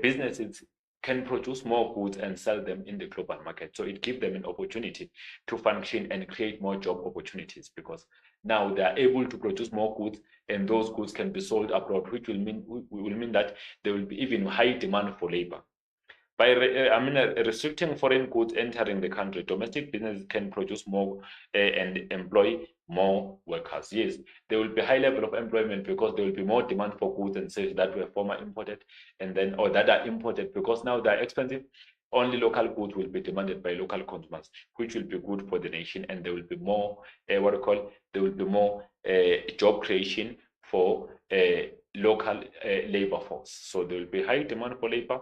businesses can produce more goods and sell them in the global market. So it gives them an opportunity to function and create more job opportunities because now they are able to produce more goods and those goods can be sold abroad, which will mean that there will be even high demand for labor. By restricting foreign goods entering the country, domestic businesses can produce more and employ more workers. Yes, there will be high level of employment because there will be more demand for goods and services that were formerly imported and then or that are imported because now they are expensive. Only local goods will be demanded by local consumers, which will be good for the nation, and there will be more there will be more job creation for local labor force. So there will be high demand for labor,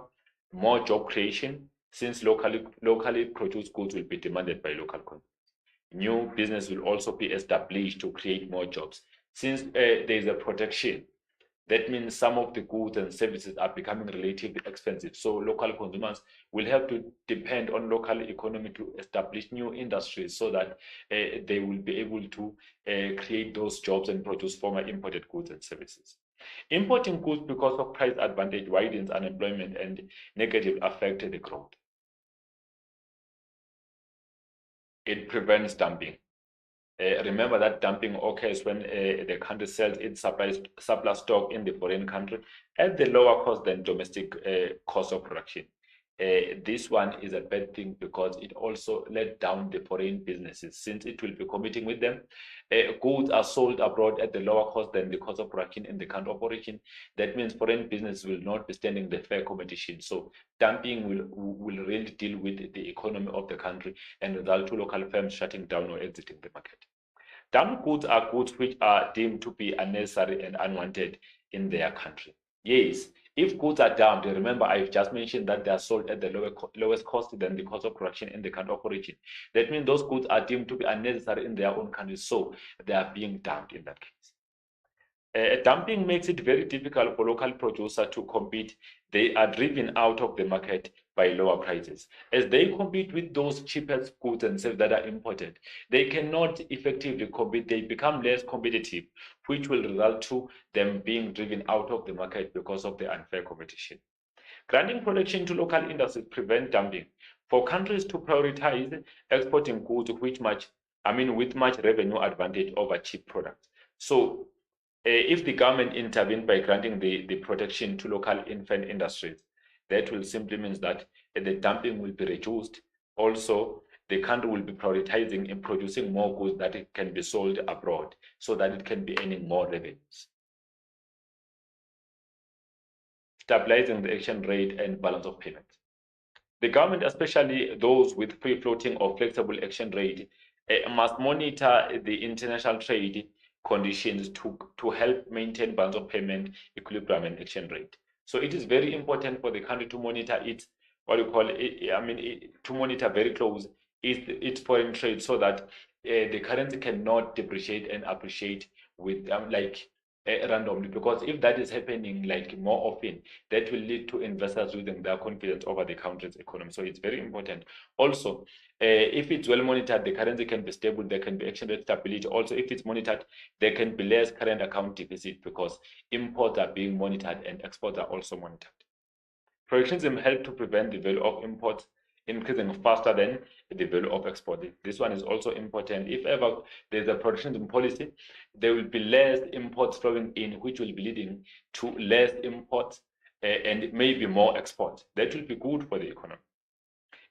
more job creation, since locally produced goods will be demanded by local consumers. New business will also be established to create more jobs. Since there is a protection, that means some of the goods and services are becoming relatively expensive. So local consumers will have to depend on local economy to establish new industries so that they will be able to create those jobs and produce former imported goods and services. Importing goods because of price advantage widens unemployment and negatively affects the growth. It prevents dumping. Remember that dumping occurs when the country sells its surplus stock in the foreign country at the lower cost than domestic cost of production. This one is a bad thing because it also let down the foreign businesses since it will be competing with them. Goods are sold abroad at the lower cost than the cost of production in the country of origin. That means foreign business will not be standing the fair competition. So dumping will really deal with the economy of the country and result to local firms shutting down or exiting the market. Dumped goods are goods which are deemed to be unnecessary and unwanted in their country. Yes, if goods are dumped, remember I've just mentioned that they are sold at the lowest cost than the cost of production in the country of origin. That means those goods are deemed to be unnecessary in their own country, so they are being dumped in that case. Dumping makes it very difficult for local producers to compete. They are driven out of the market by lower prices. As they compete with those cheapest goods and services that are imported, they cannot effectively compete. They become less competitive, which will result to them being driven out of the market because of the unfair competition. Granting protection to local industries prevent dumping. For countries to prioritize exporting goods with much revenue advantage over cheap products. So if the government intervened by granting the protection to local infant industries, that will simply mean that the dumping will be reduced. Also, the country will be prioritizing in producing more goods that it can be sold abroad so that it can be earning more revenues. Stabilizing the exchange rate and balance of payments. The government, especially those with free floating or flexible exchange rate, must monitor the international trade conditions to help maintain balance of payment equilibrium and exchange rate. So it is very important for the country to monitor its to monitor very close its foreign trade so that the currency cannot depreciate and appreciate with randomly, because if that is happening like more often, that will lead to investors losing their confidence over the country's economy. So it's very important. Also, if it's well monitored, the currency can be stable, there can be exchange rate stability. Also, if it's monitored, there can be less current account deficit because imports are being monitored and exports are also monitored. Protectionism helps to prevent the value of imports increasing faster than the value of export. This one is also important. If ever there's a protectionism policy, there will be less imports flowing in, which will be leading to less imports and maybe more exports. That will be good for the economy.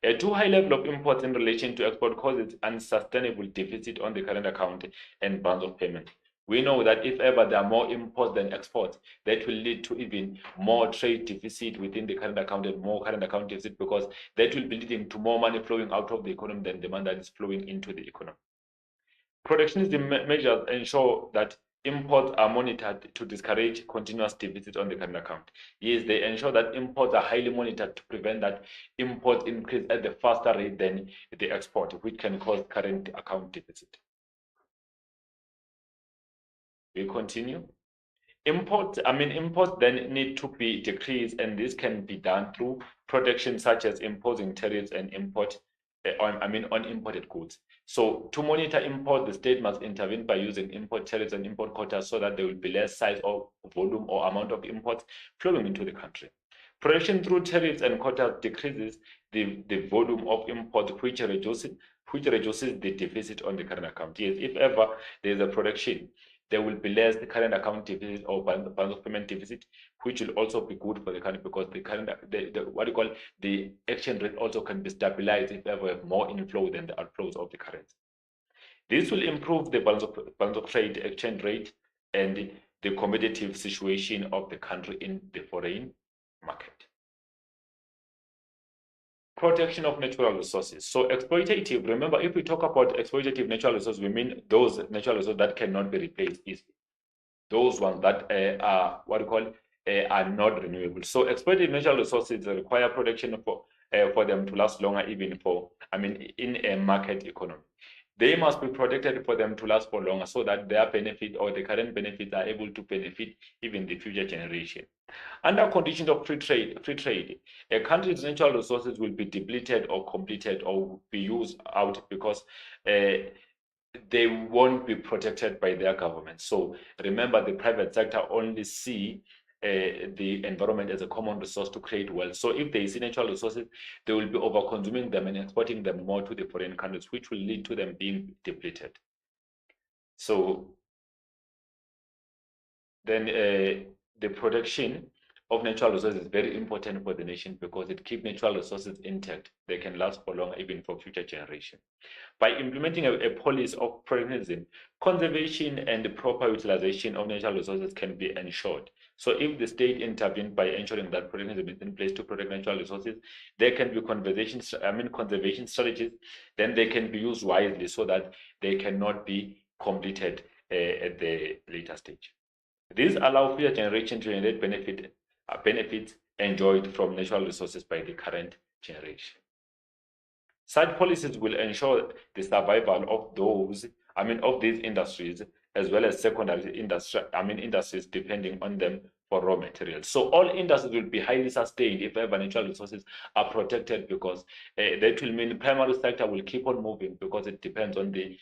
A too high level of imports in relation to export causes unsustainable deficit on the current account and balance of payment. We know that if ever there are more imports than exports, that will lead to even more trade deficit within the current account and more current account deficit, because that will be leading to more money flowing out of the economy than demand that is flowing into the economy. Protectionism measures ensure that imports are monitored to discourage continuous deficit on the current account. Yes, they ensure that imports are highly monitored to prevent that imports increase at the faster rate than the export, which can cause current account deficit. We continue. Imports then need to be decreased, and this can be done through protection such as imposing tariffs and on imported goods. So to monitor import, the state must intervene by using import tariffs and import quotas so that there will be less size or volume or amount of imports flowing into the country. Protection through tariffs and quotas decreases the volume of imports, which reduces the deficit on the current account. Yes, if ever there is a protection, there will be less the current account deficit or balance of payment deficit, which will also be good for the country because the exchange rate also can be stabilized if ever have more inflow than the outflows of the currency. This will improve the balance of trade exchange rate and the competitive situation of the country in the foreign market. Protection of natural resources. So exploitative, remember, if we talk about exploitative natural resources, we mean those natural resources that cannot be replaced easily. Those ones that are not renewable. So exploitative natural resources require protection for them to last longer, even in a market economy. They must be protected for them to last for longer so that their benefit or the current benefits are able to benefit even the future generation. Under conditions of free trade, a country's natural resources will be depleted or completed or be used out because they won't be protected by their government. So remember, the private sector only see the environment as a common resource to create wealth. So if they see natural resources, they will be over-consuming them and exporting them more to the foreign countries, which will lead to them being depleted. So then the protection of natural resources is very important for the nation because it keeps natural resources intact. They can last for long, even for future generations. By implementing a policy of protectionism, conservation and the proper utilization of natural resources can be ensured. So if the state intervenes by ensuring that protectionism is in place to protect natural resources, there can be conservation strategies, then they can be used wisely so that they cannot be completed at the later stage. These allow future generations to generate benefits enjoyed from natural resources by the current generation. Such policies will ensure the survival of these industries, as well as secondary industries depending on them for raw materials. So all industries will be highly sustained if ever natural resources are protected, because that will mean the primary sector will keep on moving because it depends on the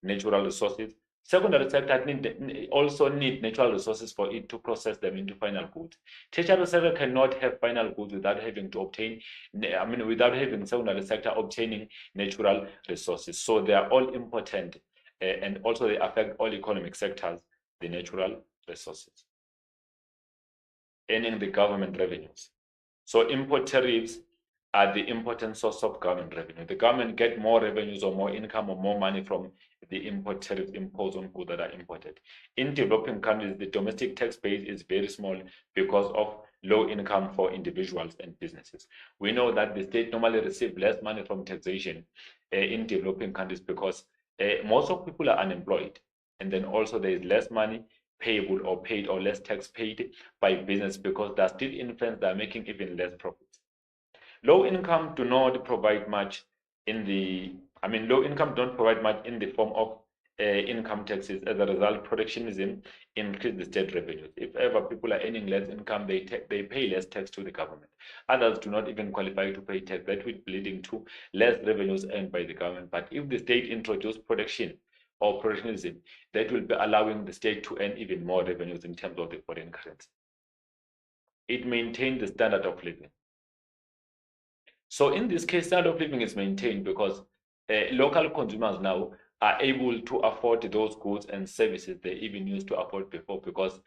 natural resources. Secondary sector also need natural resources for it to process them into final goods. Tertiary sector cannot have final goods without having secondary sector obtaining natural resources. So they are all important, and also they affect all economic sectors, the natural resources. Earning the government revenues. So import tariffs are the important source of government revenue. The government get more revenues or more income or more money from the import tariffs imposed on goods that are imported. In developing countries, the domestic tax base is very small because of low income for individuals and businesses. We know that the state normally receives less money from taxation in developing countries because most of people are unemployed, and then also there is less money payable or paid or less tax paid by business because they're still infants that are making even less profits. Low income do not provide much low income don't provide much in the form of income taxes. As a result, protectionism increases the state revenues. If ever people are earning less income, they pay less tax to the government. Others do not even qualify to pay tax. That will be leading to less revenues earned by the government. But if the state introduces protection or protectionism, that will be allowing the state to earn even more revenues in terms of the foreign currency. It maintains the standard of living. So in this case, standard of living is maintained because local consumers now are able to afford those goods and services they even used to afford before, because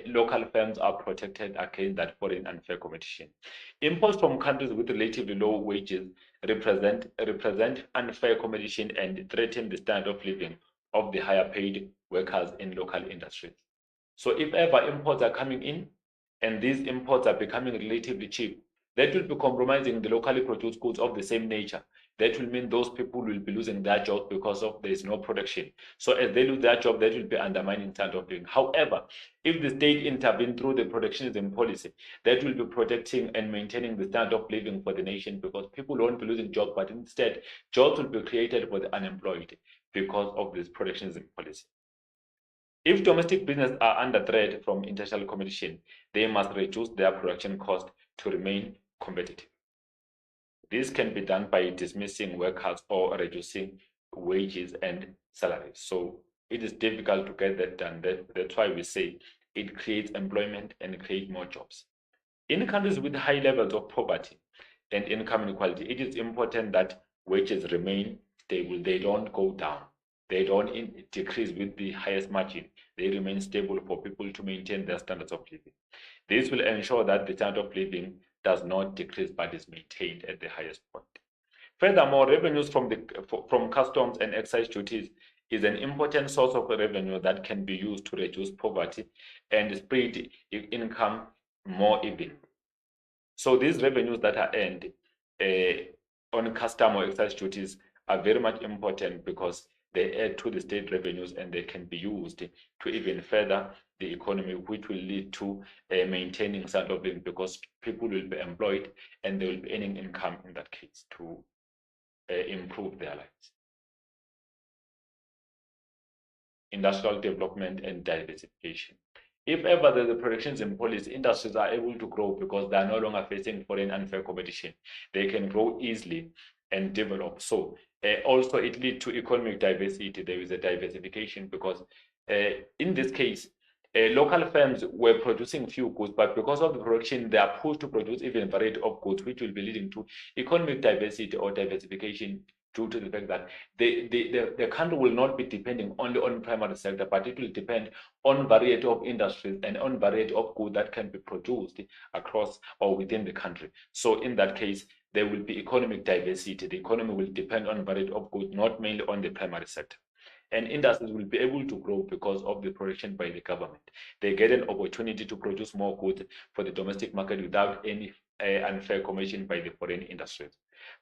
local firms are protected against that foreign unfair competition. Imports from countries with relatively low wages represent unfair competition and threaten the standard of living of the higher paid workers in local industries. So if ever imports are coming in and these imports are becoming relatively cheap, that will be compromising the locally produced goods of the same nature, that will mean those people will be losing their jobs because of there is no production. So as they lose their job, that will be undermining standard of living. However, if the state intervene through the protectionism policy, that will be protecting and maintaining the standard of living for the nation, because people won't be losing jobs, but instead jobs will be created for the unemployed because of this protectionism policy. If domestic businesses are under threat from international competition, they must reduce their production cost to remain competitive. This can be done by dismissing workers or reducing wages and salaries. So it is difficult to get that done. That's why we say it creates employment and creates more jobs. In countries with high levels of poverty and income inequality, it is important that wages remain stable. They don't go down. They don't decrease with the highest margin. They remain stable for people to maintain their standards of living. This will ensure that the standard of living does not decrease but is maintained at the highest point. Furthermore, revenues from customs and excise duties is an important source of revenue that can be used to reduce poverty and spread income more even. So these revenues that are earned on custom or excise duties are very much important because they add to the state revenues and they can be used to even further the economy, which will lead to maintaining standard of living, because people will be employed and they will be earning income in that case to improve their lives. Industrial development and diversification. If ever there's a protectionism policy, industries are able to grow because they are no longer facing foreign unfair competition. They can grow easily and develop. So also it leads to economic diversity. There is a diversification because in this case, local firms were producing few goods, but because of the production, they are pushed to produce even a variety of goods, which will be leading to economic diversity or diversification, due to the fact that the country will not be depending only on primary sector, but it will depend on variety of industries and on variety of goods that can be produced across or within the country. So in that case, there will be economic diversity. The economy will depend on variety of goods, not mainly on the primary sector. And industries will be able to grow because of the production by the government. They get an opportunity to produce more goods for the domestic market without any unfair competition by the foreign industries.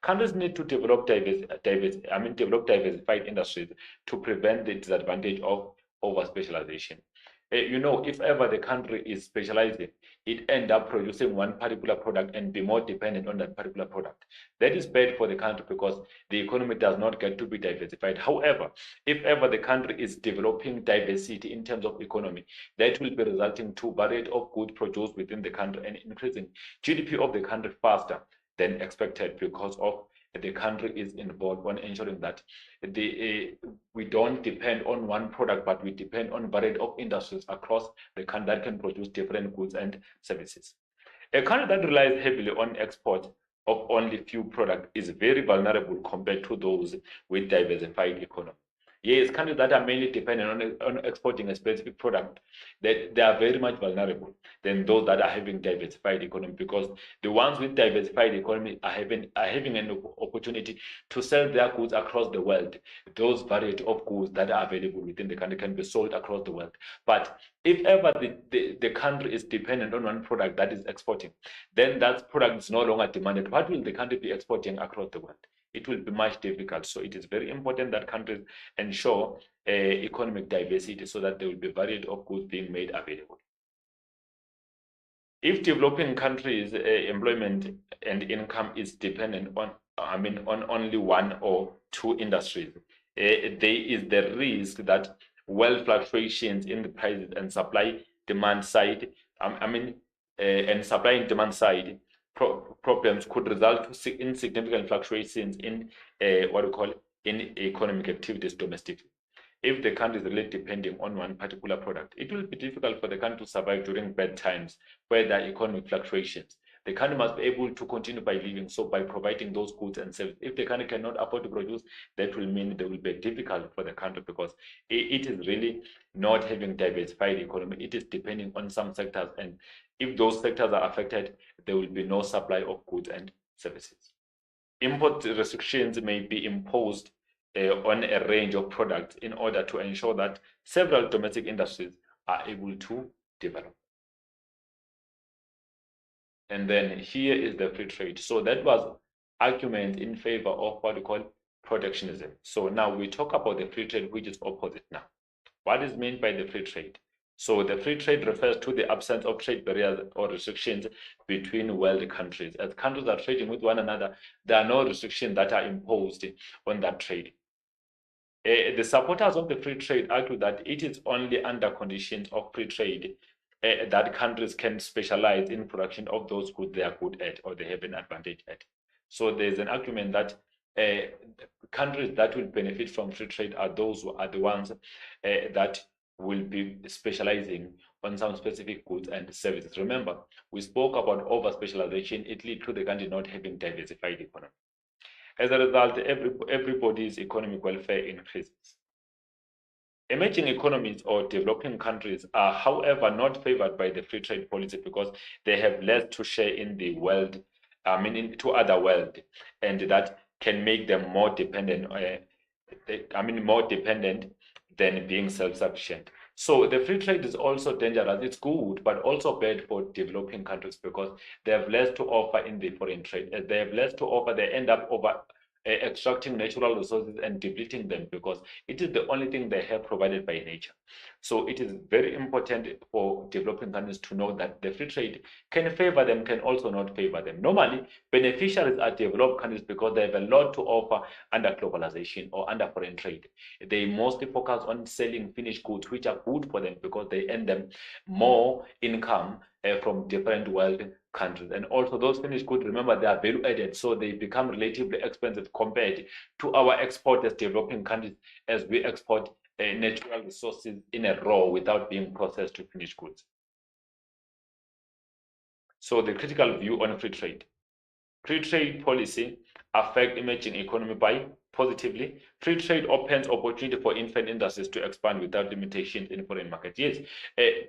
Countries need to develop diversified industries to prevent the disadvantage of over-specialization. If ever the country is specializing, it end up producing one particular product and be more dependent on that particular product. That is bad for the country because the economy does not get to be diversified. However, if ever the country is developing diversity in terms of economy, that will be resulting to variety of goods produced within the country and increasing GDP of the country faster than expected, because of the country is involved on ensuring that we don't depend on one product, but we depend on variety of industries across the country that can produce different goods and services. A country that relies heavily on export of only few products is very vulnerable compared to those with diversified economy. Yes, countries that are mainly dependent on exporting a specific product, that they are very much vulnerable than those that are having diversified economy, because the ones with diversified economy are having an opportunity to sell their goods across the world. Those variety of goods that are available within the country can be sold across the world. But if ever the country is dependent on one product that is exporting, then that product is no longer demanded. What will the country be exporting across the world? It will be much difficult. So it is very important that countries ensure economic diversity so that there will be variety of goods being made available. If developing countries' employment and income is dependent on only one or two industries, there is the risk that fluctuations in the prices and supply demand side, and supply and demand side problems could result in significant fluctuations in in economic activities domestically. If the country is really depending on one particular product, it will be difficult for the country to survive during bad times where there are economic fluctuations. The country must be able to continue by living, so by providing those goods and services. If the country cannot afford to produce, that will mean there will be difficult for the country, because it is really not having diversified economy. It is depending on some sectors, and if those sectors are affected, there will be no supply of goods and services. Import restrictions may be imposed on a range of products in order to ensure that several domestic industries are able to develop. And then here is the free trade. So that was arguments in favor of what we call protectionism. So now we talk about the free trade, which is opposite now. What is meant by the free trade? So the free trade refers to the absence of trade barriers or restrictions between world countries. As countries are trading with one another, there are no restrictions that are imposed on that trade. The supporters of the free trade argue that it is only under conditions of free trade that countries can specialize in production of those goods they are good at or they have an advantage at. So there's an argument that countries that will benefit from free trade are those who are the ones that will be specializing on some specific goods and services. Remember, we spoke about over specialization. It leads to the country not having diversified economy. As a result, everybody's economic welfare increases. Emerging economies or developing countries are, however, not favored by the free trade policy because they have less to share in the world, into other world, and that can make them more dependent, more dependent than being self-sufficient. So the free trade is also dangerous. It's good, but also bad for developing countries because they have less to offer in the foreign trade. As they have less to offer, they end up extracting natural resources and depleting them because it is the only thing they have provided by nature. So it is very important for developing countries to know that the free trade can favor them, can also not favor them. Normally, beneficiaries are developed countries because they have a lot to offer under globalization or under foreign trade. They mostly focus on selling finished goods, which are good for them because they earn them more income from different world countries. And also those finished goods, remember, they are value added, so they become relatively expensive compared to our exporters, developing countries, as we export natural resources in a raw without being processed to finished goods. So the critical view on free trade. Free trade policy affect emerging economy by positively. Free trade opens opportunity for infant industries to expand without limitations in foreign markets. Yes,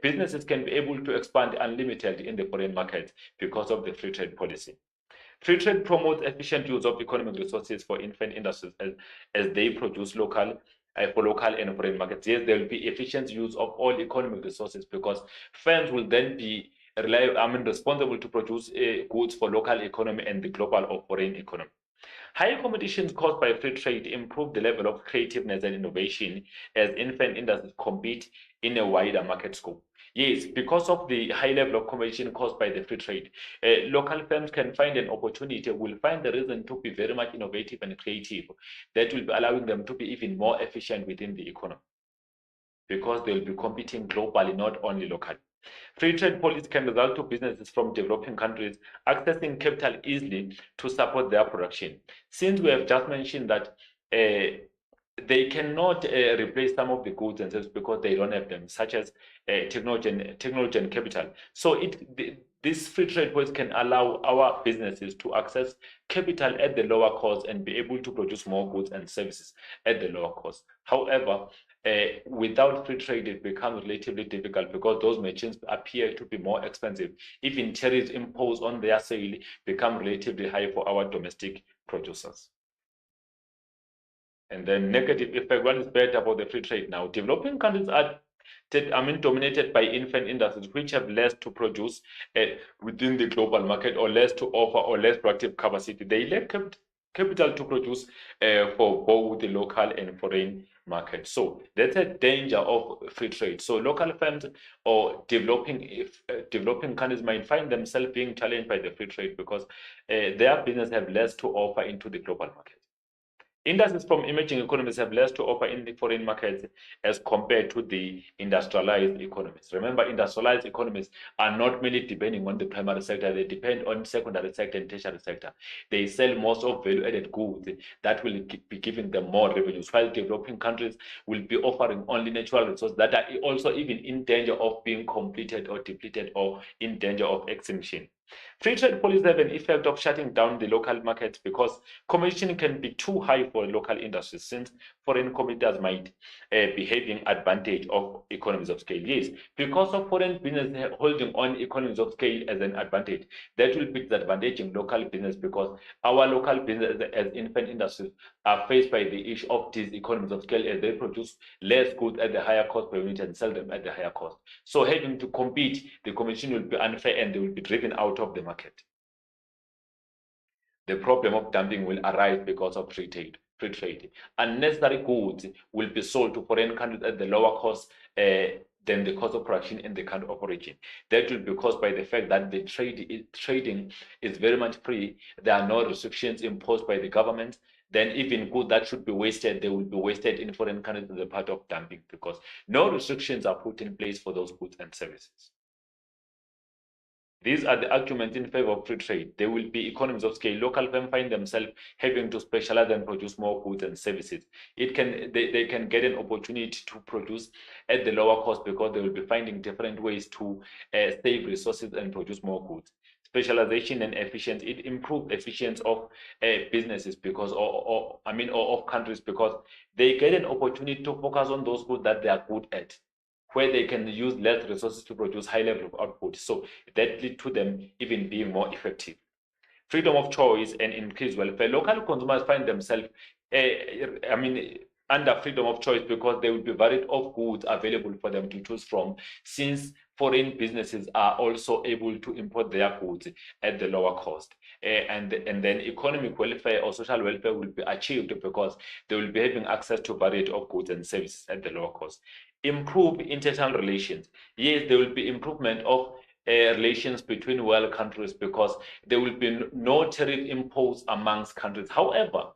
businesses can be able to expand unlimited in the foreign market because of the free trade policy. Free trade promotes efficient use of economic resources for infant industries as they produce local for local and foreign markets. Yes, there will be efficient use of all economic resources because firms will then be responsible to produce goods for local economy and the global or foreign economy. High competition caused by free trade improve the level of creativeness and innovation as infant industries compete in a wider market scope. Yes, because of the high level of competition caused by the free trade, local firms can find an opportunity, will find the reason to be very much innovative and creative that will be allowing them to be even more efficient within the economy because they'll be competing globally, not only locally. Free trade policy can result to businesses from developing countries accessing capital easily to support their production. Since we have just mentioned that they cannot replace some of the goods and services because they don't have them, such as technology and capital. So this free trade policy can allow our businesses to access capital at the lower cost and be able to produce more goods and services at the lower cost. However, without free trade, it becomes relatively difficult because those machines appear to be more expensive. Even tariffs imposed on their sale become relatively high for our domestic producers. And then negative effect, what is bad about the free trade now? Developing countries are dominated by infant industries which have less to produce within the global market or less to offer or less productive capacity. They lack capital to produce for both the local and foreign market. So that's a danger of free trade. So local firms or developing countries might find themselves being challenged by the free trade because their business have less to offer into the global market. Industries from emerging economies have less to offer in the foreign markets as compared to the industrialized economies. Remember, industrialized economies are not merely depending on the primary sector, they depend on secondary sector and tertiary sector. They sell most of value-added goods that will be giving them more revenues, while developing countries will be offering only natural resources that are also even in danger of being completed or depleted or in danger of extinction. Free trade policies have an effect of shutting down the local markets because competition can be too high for local industries since foreign competitors might be having advantage of economies of scale. Yes, because of foreign business holding on economies of scale as an advantage, that will be disadvantaging local business because our local business as infant industries are faced by the issue of these economies of scale as they produce less goods at the higher cost per unit and sell them at the higher cost. So having to compete, the competition will be unfair and they will be driven out of the market. the problem of dumping will arise because of free trade. Unnecessary goods will be sold to foreign countries at the lower cost than the cost of production in the country of origin. That will be caused by the fact that the trading is very much free. There are no restrictions imposed by the government. Then even goods that should be wasted, they will be wasted in foreign countries as a part of dumping because no restrictions are put in place for those goods and services. These are the arguments in favor of free trade. There will be economies of scale. Local firms find themselves having to specialize and produce more goods and services. They can get an opportunity to produce at the lower cost because they will be finding different ways to save resources and produce more goods. Specialization and efficiency, it improves efficiency of businesses because, or of countries because they get an opportunity to focus on those goods that they are good at, where they can use less resources to produce high level of output. So that leads to them even being more effective. Freedom of choice and increased welfare. Local consumers find themselves, under freedom of choice because there will be variety of goods available for them to choose from, since foreign businesses are also able to import their goods at the lower cost. And then economic welfare or social welfare will be achieved because they will be having access to variety of goods and services at the lower cost. Improve international relations. Yes, there will be improvement of relations between world countries because there will be no tariff imposed amongst countries. However,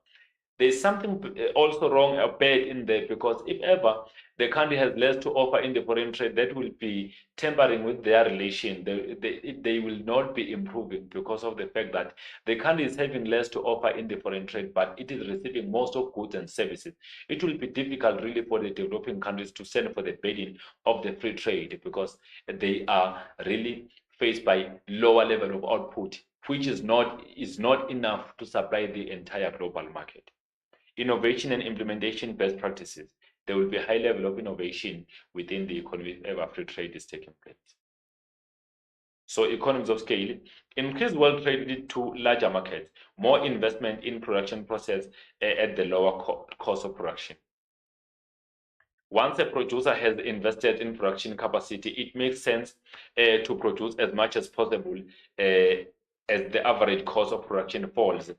there's something also wrong or bad in there because if ever the country has less to offer in the foreign trade, that will be tampering with their relation. They will not be improving because of the fact that the country is having less to offer in the foreign trade, but it is receiving most of goods and services. It will be difficult really for the developing countries to send for the burden of the free trade because they are really faced by lower level of output, which is not enough to supply the entire global market. Innovation and implementation best practices. There will be a high level of innovation within the economy if free trade is taking place. So economies of scale, increased world trade lead to larger markets, more investment in production process at the lower cost of production. Once a producer has invested in production capacity, it makes sense to produce as much as possible as the average cost of production falls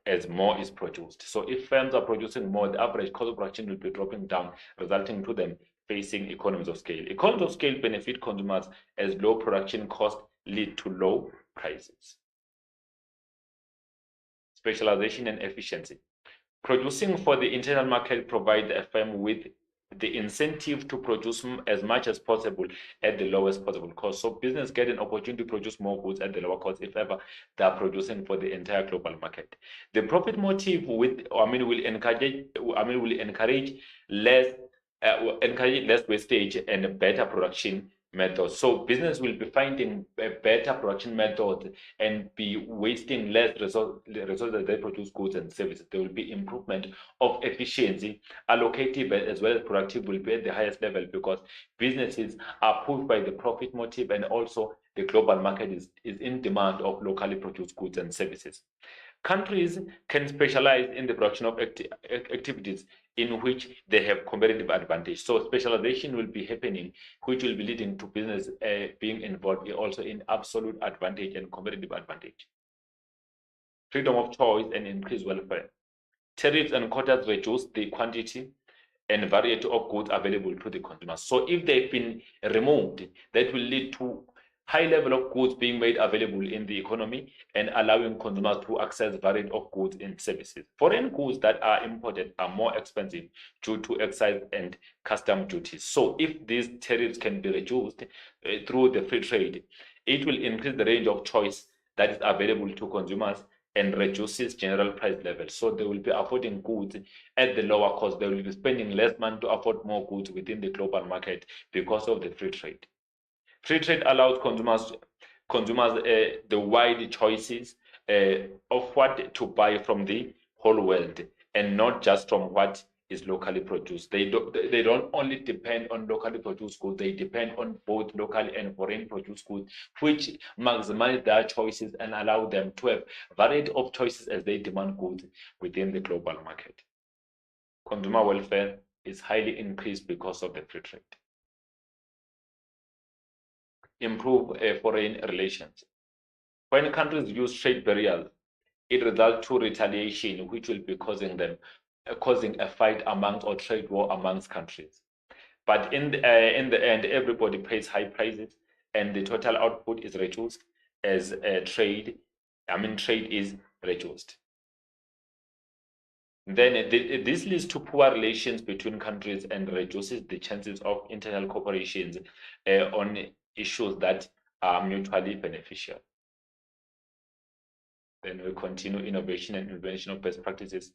as more is produced. So if firms are producing more, the average cost of production will be dropping down, resulting to them facing economies of scale. Economies of scale benefit consumers as low production costs lead to low prices. Specialization and efficiency. Producing for the internal market provides a firm with the incentive to produce as much as possible at the lowest possible cost. So business get an opportunity to produce more goods at the lower cost if ever they are producing for the entire global market. The profit motive will encourage less wastage and better production methods. So business will be finding a better production method and be wasting less resources as they produce goods and services. There will be improvement of efficiency. Allocative as well as productive will be at the highest level because businesses are pushed by the profit motive, and also the global market is in demand of locally produced goods and services. Countries can specialize in the production of activities in which they have competitive advantage. So specialization will be happening, which will be leading to business being involved also in absolute advantage and competitive advantage. Freedom of choice and increased welfare. Tariffs and quotas reduce the quantity and variety of goods available to the consumers. So if they've been removed, that will lead to high level of goods being made available in the economy and allowing consumers to access variety of goods and services. Foreign goods that are imported are more expensive due to excise and custom duties. So if these tariffs can be reduced through the free trade, it will increase the range of choice that is available to consumers and reduces general price levels. So they will be affording goods at the lower cost. They will be spending less money to afford more goods within the global market because of the free trade. Free trade allows consumers the wide choices of what to buy from the whole world, and not just from what is locally produced. They don't only depend on locally produced goods, they depend on both local and foreign produced goods, which maximize their choices and allow them to have variety of choices as they demand goods within the global market. Consumer welfare is highly increased because of the free trade. Improve foreign relations. When countries use trade barriers, it results to retaliation, which will be causing a fight amongst or trade war amongst countries. But in the end, everybody pays high prices, and the total output is reduced as trade is reduced. Then this leads to poor relations between countries and reduces the chances of international cooperations on issues that are mutually beneficial. Then we continue innovation and invention of best practices.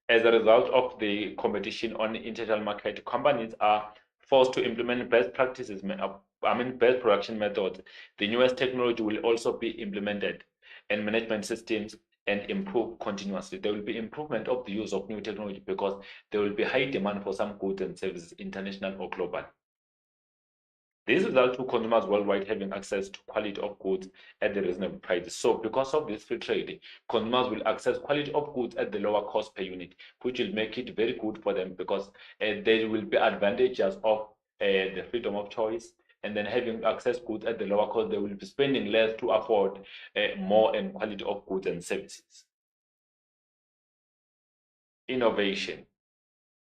As a result of the competition on the international market, companies are forced to implement best practices, best production methods. The newest technology will also be implemented, and management systems and improve continuously. There will be improvement of the use of new technology because there will be high demand for some goods and services, international or global. This results to consumers worldwide having access to quality of goods at the reasonable prices. So because of this free trade, consumers will access quality of goods at the lower cost per unit, which will make it very good for them because there will be advantages of the freedom of choice, and then having access goods at the lower cost, they will be spending less to afford more and quality of goods and services. Innovation.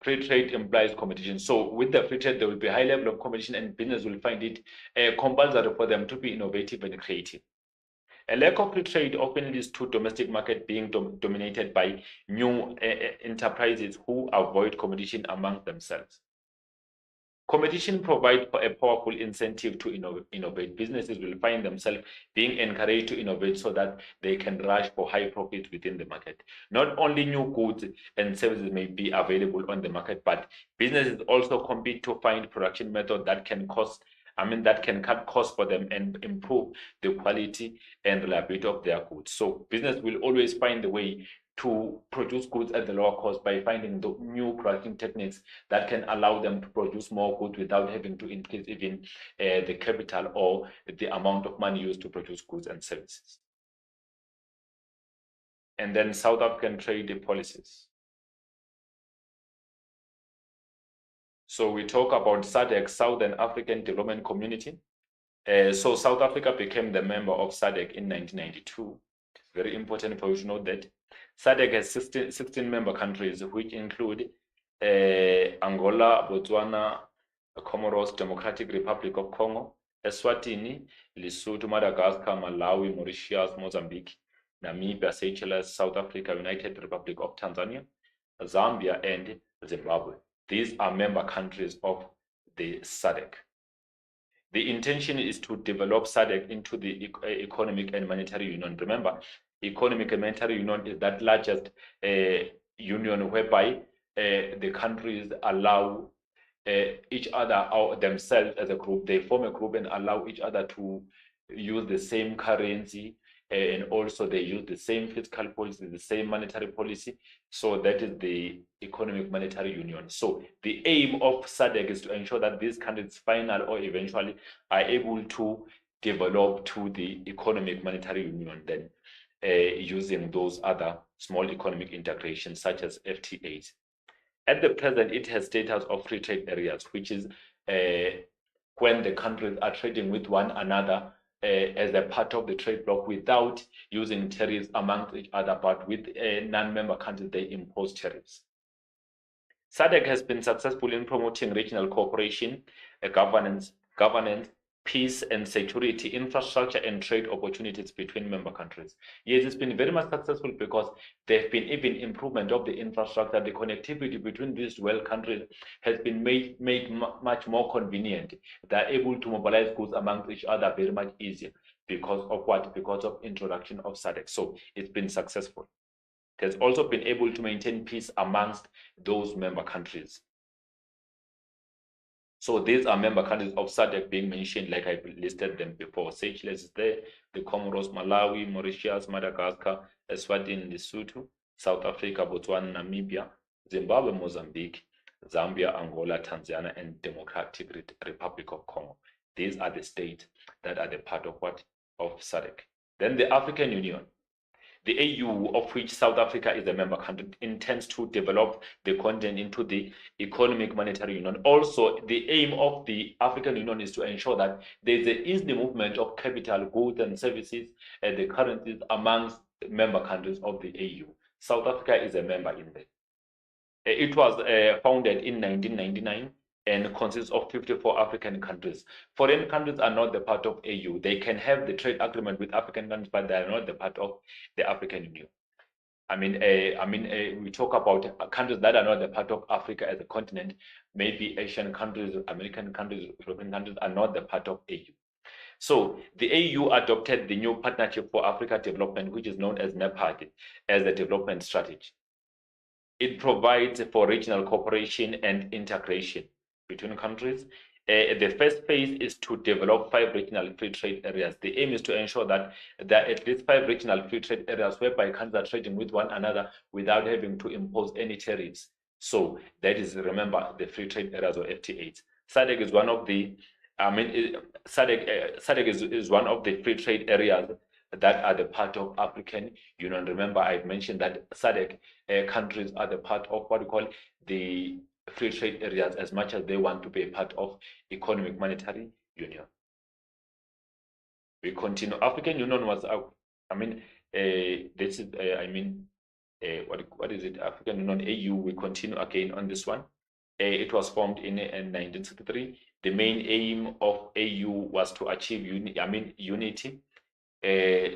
Free trade implies competition. So with the free trade, there will be a high level of competition, and business will find it compulsory for them to be innovative and creative. A lack of free trade often leads to domestic market being dominated by new enterprises who avoid competition among themselves. Competition provides a powerful incentive to innovate. Businesses will find themselves being encouraged to innovate so that they can rush for high profits within the market. Not only new goods and services may be available on the market, but businesses also compete to find production methods that can cut costs for them and improve the quality and reliability of their goods. So business will always find a way to produce goods at the lower cost by finding the new production techniques that can allow them to produce more goods without having to increase even the capital or the amount of money used to produce goods and services. And then South African trade policies. So we talk about SADC, Southern African Development Community. So South Africa became the member of SADC in 1992. It's very important for you to know that SADC has 16 member countries, which include Angola, Botswana, Comoros, Democratic Republic of Congo, Eswatini, Lesotho, Madagascar, Malawi, Mauritius, Mozambique, Namibia, Seychelles, South Africa, United Republic of Tanzania, Zambia, and Zimbabwe. These are member countries of the SADC. The intention is to develop SADC into the economic and monetary union. Remember, economic and monetary union is that largest union whereby the countries allow each other or themselves as a group. They form a group and allow each other to use the same currency, and also they use the same fiscal policy, the same monetary policy. So that is the economic monetary union. So the aim of SADC is to ensure that these countries final or eventually are able to develop to the economic monetary union, then using those other small economic integrations such as FTAs. At the present, it has status of free trade areas, which is when the countries are trading with one another as a part of the trade bloc without using tariffs amongst each other, but with non-member countries, they impose tariffs. SADC has been successful in promoting regional cooperation, governance, peace and security, infrastructure and trade opportunities between member countries. Yes, it's been very much successful because there have been even improvement of the infrastructure. The connectivity between these 12 countries has been made much more convenient. They're able to mobilize goods among each other very much easier because of what? Because of introduction of SADC. So it's been successful. It has also been able to maintain peace amongst those member countries. So these are member countries of SADC being mentioned, like I listed them before. Seychelles is there, the Comoros, Malawi, Mauritius, Madagascar, Eswatini, Lesotho, South Africa, Botswana, Namibia, Zimbabwe, Mozambique, Zambia, Angola, Tanzania, and Democratic Republic of Congo. These are the states that are the part of what? Of SADC. Then the African Union. The AU, of which South Africa is a member country, intends to develop the continent into the economic monetary union. Also, the aim of the African Union is to ensure that there is the movement of capital, goods and services and the currencies amongst member countries of the AU. South Africa is a member in there. It was founded in 1999 and consists of 54 African countries. Foreign countries are not the part of AU. They can have the trade agreement with African countries, but they are not the part of the African Union. We talk about countries that are not the part of Africa as a continent. Maybe Asian countries, American countries, European countries are not the part of AU. So the AU adopted the new Partnership for Africa Development, which is known as NEPAD, as a development strategy. It provides for regional cooperation and integration between countries. The first phase is to develop 5 regional free trade areas. The aim is to ensure that there are at least 5 regional free trade areas whereby countries are trading with one another without having to impose any tariffs. So that is, remember, the free trade areas or FTAs. SADC is one of the, SADC is one of the free trade areas that are the part of African Union. Remember, I mentioned that SADC countries are the part of what we call the free trade areas as much as they want to be a part of Economic Monetary Union. We continue. African Union was, this is, what is it? African Union, AU, we continue again on this one. It was formed in 1963. The main aim of AU was to achieve unity,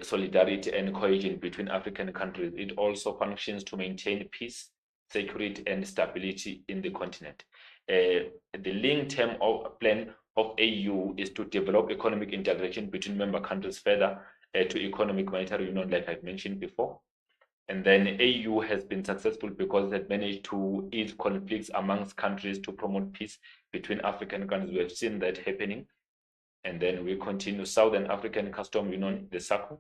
solidarity and cohesion between African countries. It also functions to maintain peace, security and stability in the continent. The long-term plan of AU is to develop economic integration between member countries further to Economic Monetary Union, like I mentioned before. And then AU has been successful because it managed to ease conflicts amongst countries to promote peace between African countries. We have seen that happening. And then we continue. Southern African Custom Union, the SACU.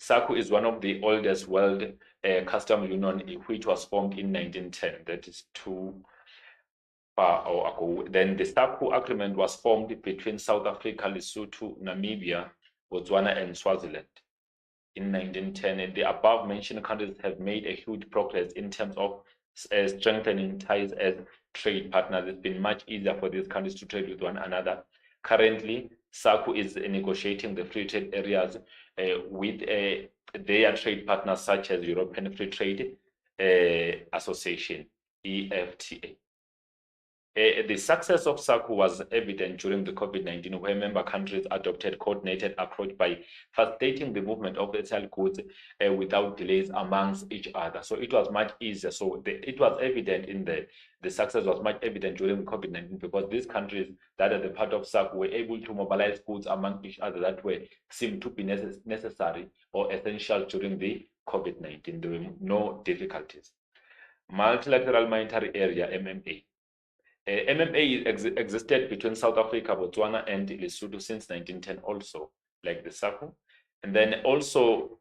SACU is one of the oldest world custom union, which was formed in 1910. That is too far ago. Then the SACU agreement was formed between South Africa, Lesotho, Namibia, Botswana, and Swaziland in 1910. And the above mentioned countries have made a huge progress in terms of strengthening ties as trade partners. It's been much easier for these countries to trade with one another. Currently, SACU is negotiating the free trade areas with their trade partners such as European Free Trade Association, EFTA. The success of SACU was evident during the COVID-19, where member countries adopted coordinated approach by facilitating the movement of essential goods without delays amongst each other. So it was much easier. So it was evident in the success was much evident during COVID-19 because these countries that are the part of SACU were able to mobilize goods among each other that were seemed to be necessary or essential during the COVID-19. There were no difficulties. Multilateral Monetary Area, MMA. MMA existed between South Africa, Botswana, and Lesotho since 1910 also, like the SACU. And then also,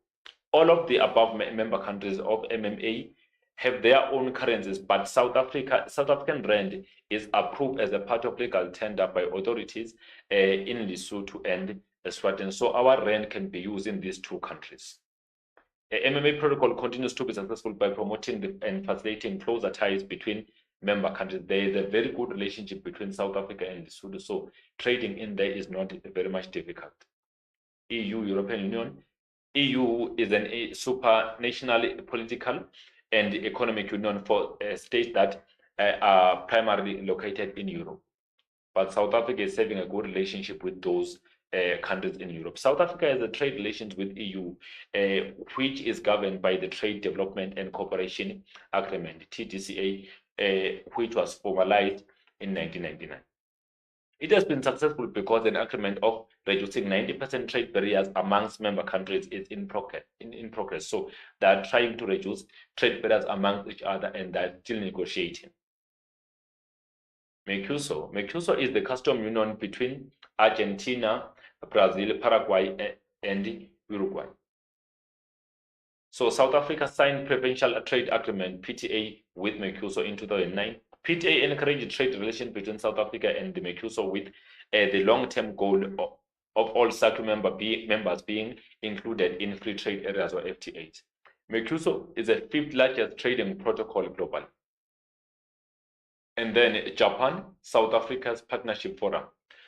all of the above member countries of MMA have their own currencies, but South African rand is approved as a part of legal tender by authorities in Lesotho and Eswatini. So our rand can be used in these 2 countries. The MMA protocol continues to be successful by promoting and facilitating closer ties between member countries. There is a very good relationship between South Africa and Lesotho, so trading in there is not very much difficult. EU, European Union. EU is a supranational political and economic union for states that are primarily located in Europe. But South Africa is having a good relationship with those countries in Europe. South Africa has a trade relations with EU, which is governed by the Trade Development and Cooperation Agreement, TDCA, which was formalized in 1999. It has been successful because an agreement of reducing 90% trade barriers amongst member countries is in progress. So they are trying to reduce trade barriers amongst each other and they're still negotiating. Mercosur is the custom union between Argentina, Brazil, Paraguay, and Uruguay. So South Africa signed Preferential Trade Agreement, PTA, with Mercosur in 2009. PTA encouraged trade relations between South Africa and the Mercosur with the long-term goal of all SACU members being included in free trade areas or FTAs. Mercosur is the 5th largest trading protocol globally. And then Japan, South Africa's Partnership Forum.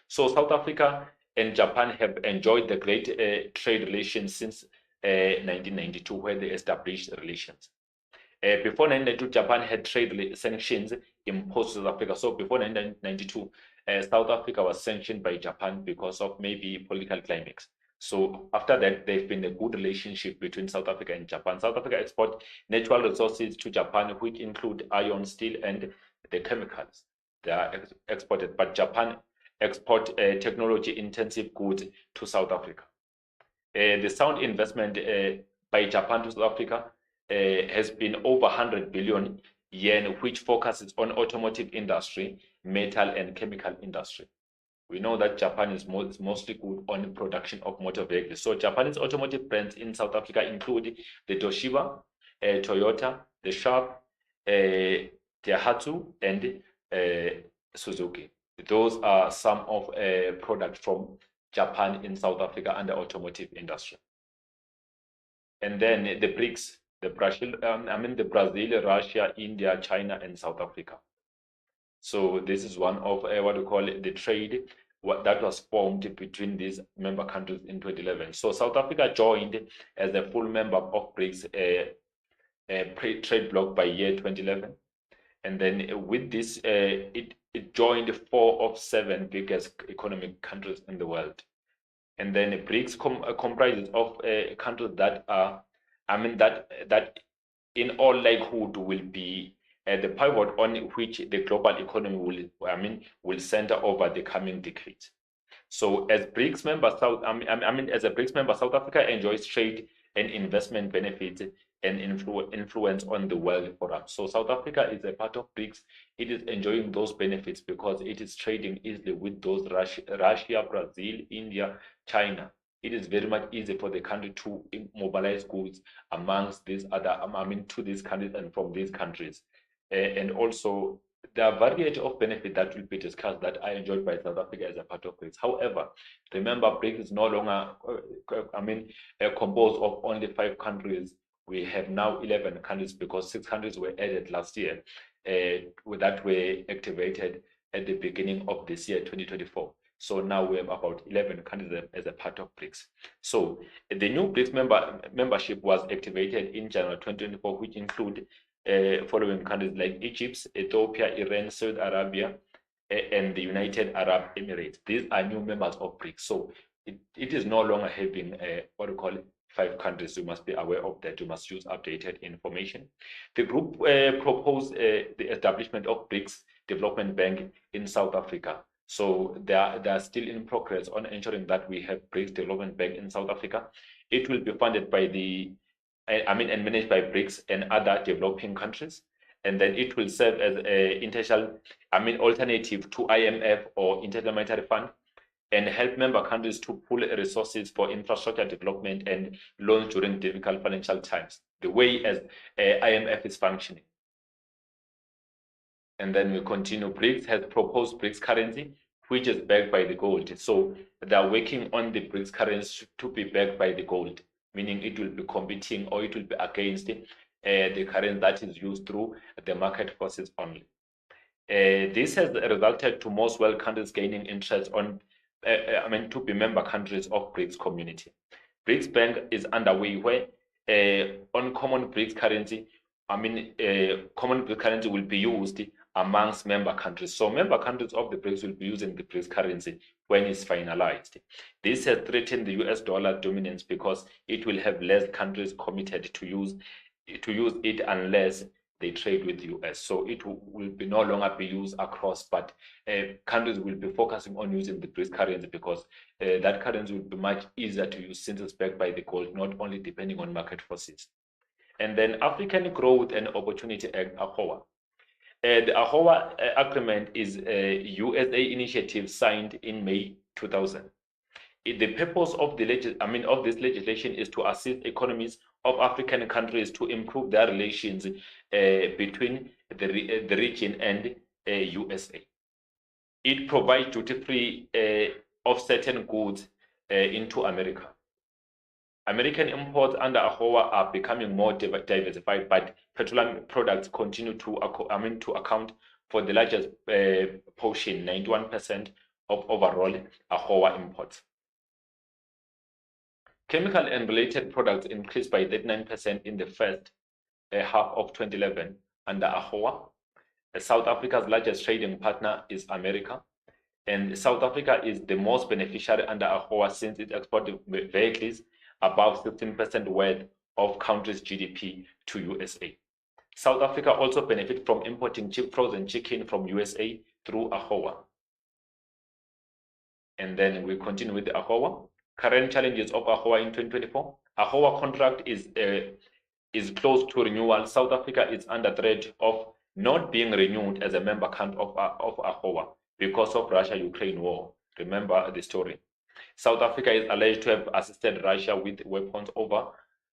So South Africa and Japan have enjoyed the great trade relations since 1992, where they established relations. Before 1992, Japan had trade sanctions imposed on South Africa. So before 1992, South Africa was sanctioned by Japan because of maybe political climax. So after that, there's been a good relationship between South Africa and Japan. South Africa export natural resources to Japan, which include iron, steel, and the chemicals. They are exported, but Japan export technology-intensive goods to South Africa. The sound investment by Japan to South Africa has been over 100 billion yen, which focuses on automotive industry, metal and chemical industry. We know that Japan is mostly good on the production of motor vehicles. So Japanese automotive brands in South Africa include the Toshiba, Toyota, the Sharp, Daihatsu, and Suzuki. Those are some of products from Japan in South Africa and the automotive industry. And then the BRICS, the Brazil, Russia, India, China, and South Africa. So this is one of what we call the trade that was formed between these member countries in 2011. So South Africa joined as a full member of BRICS trade bloc by year 2011. And then with this, it joined 4 of 7 biggest economic countries in the world. And then BRICS comprises of countries that are, that in all likelihood will be the pivot on which the global economy will center over the coming decades. So as BRICS member, as a BRICS member, South Africa enjoys trade and investment benefits and influence on the world forum. So South Africa is a part of BRICS. It is enjoying those benefits because it is trading easily with those Russia, Brazil, India, China. It is very much easy for the country to mobilize goods amongst these other, to these countries and from these countries. And also, there are a variety of benefits that will be discussed that are enjoyed by South Africa as a part of BRICS. However, remember, BRICS is no longer, composed of only 5 countries. We have now 11 countries because 6 countries were added last year that were activated at the beginning of this year, 2024. So now we have about 11 countries as a part of BRICS. So the new BRICS membership was activated in January 2024, which include following countries like Egypt, Ethiopia, Iran, Saudi Arabia, and the United Arab Emirates. These are new members of BRICS. So it is no longer having what we call 5 countries. You must be aware of that. You must use updated information. The group proposed the establishment of BRICS Development Bank in South Africa. So they are still in progress on ensuring that we have BRICS Development Bank in South Africa. It will be funded by and managed by BRICS and other developing countries. And then it will serve as an alternative to IMF or International Monetary Fund, and help member countries to pool resources for infrastructure development and loans during difficult financial times, the way as IMF is functioning. And then we continue. BRICS has proposed BRICS currency, which is backed by the gold. So they are working on the BRICS currency to be backed by the gold, meaning it will be competing or it will be against the currency that is used through the market forces only. This has resulted to most world countries gaining interest on to be member countries of BRICS community. BRICS Bank is underway where on common BRICS currency, common BRICS currency will be used amongst member countries. So member countries of the BRICS will be using the BRICS currency when it's finalized. This has threatened the US dollar dominance because it will have less countries committed to use it unless they trade with the US. So it will be no longer be used across, but countries will be focusing on using the BRICS currency because that currency will be much easier to use since it's backed by the gold, not only depending on market forces. And then African Growth and Opportunity Act, AGOA. The AGOA agreement is a USA initiative signed in May 2000. The purpose of this legislation is to assist economies of African countries to improve their relations between the region and USA. It provides duty-free of certain goods into America. American imports under AGOA are becoming more diversified, but petroleum products continue to account for the largest portion, 91% of overall AGOA imports. Chemical and related products increased by 39% in the first half of 2011 under AGOA. South Africa's largest trading partner is America, and South Africa is the most beneficiary under AGOA since it exports vehicles above 16% worth of country's GDP to USA. South Africa also benefits from importing cheap frozen chicken from USA through AGOA. And then we continue with the AGOA. Current challenges of AGOA in 2024. AGOA contract is close to renewal. South Africa is under threat of not being renewed as a member country of AGOA because of Russia-Ukraine war. Remember the story. South Africa is alleged to have assisted Russia with weapons over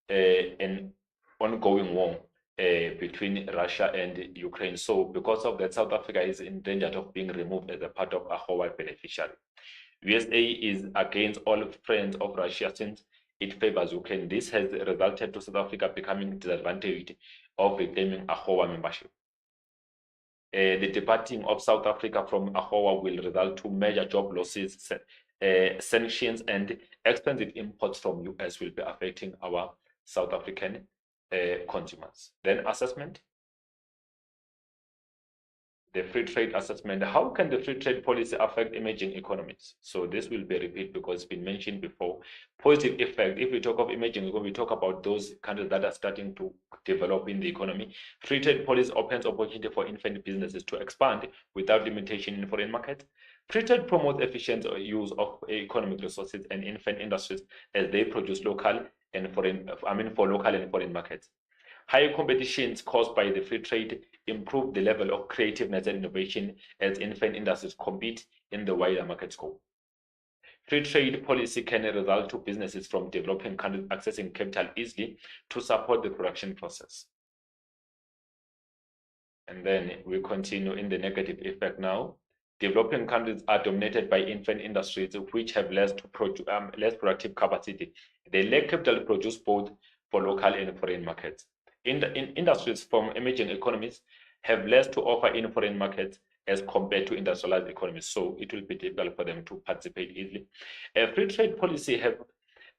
an ongoing war between Russia and Ukraine. So because of that, South Africa is in danger of being removed as a part of AGOA beneficiary. USA is against all friends of Russia since it favors Ukraine. This has resulted to South Africa becoming disadvantaged of reclaiming AGOA membership. The departing of South Africa from AGOA will result to major job losses, sanctions, and expensive imports from US will be affecting our South African consumers. Then assessment. The free trade assessment. How can the free trade policy affect emerging economies? So this will be repeated because it's been mentioned before. Positive effect. If we talk of emerging economies, we talk about those countries that are starting to develop in the economy. Free trade policy opens opportunity for infant businesses to expand without limitation in foreign markets. Free trade promotes efficient use of economic resources and infant industries as they produce local and foreign. For local and foreign markets. Higher competitions caused by the free trade improve the level of creativeness and innovation as infant industries compete in the wider market scope. Free trade policy can result to businesses from developing countries accessing capital easily to support the production process. And then we continue in the negative effect now. Developing countries are dominated by infant industries which have less productive capacity. They lack capital to produce both for local and foreign markets. Industries from emerging economies have less to offer in foreign markets as compared to industrialized economies, so it will be difficult for them to participate easily. A free trade policy has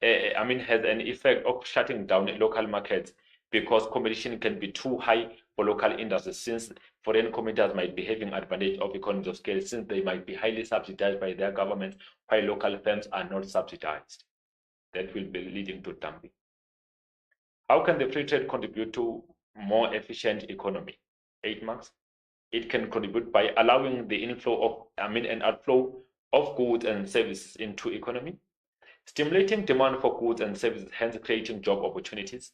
an effect of shutting down local markets because competition can be too high for local industries, since foreign competitors might be having advantage of economies of scale, since they might be highly subsidized by their governments, while local firms are not subsidized. That will be leading to dumping. How can the free trade contribute to more efficient economy? 8 marks. It can contribute by allowing the inflow of, and outflow of goods and services into economy, stimulating demand for goods and services, hence creating job opportunities,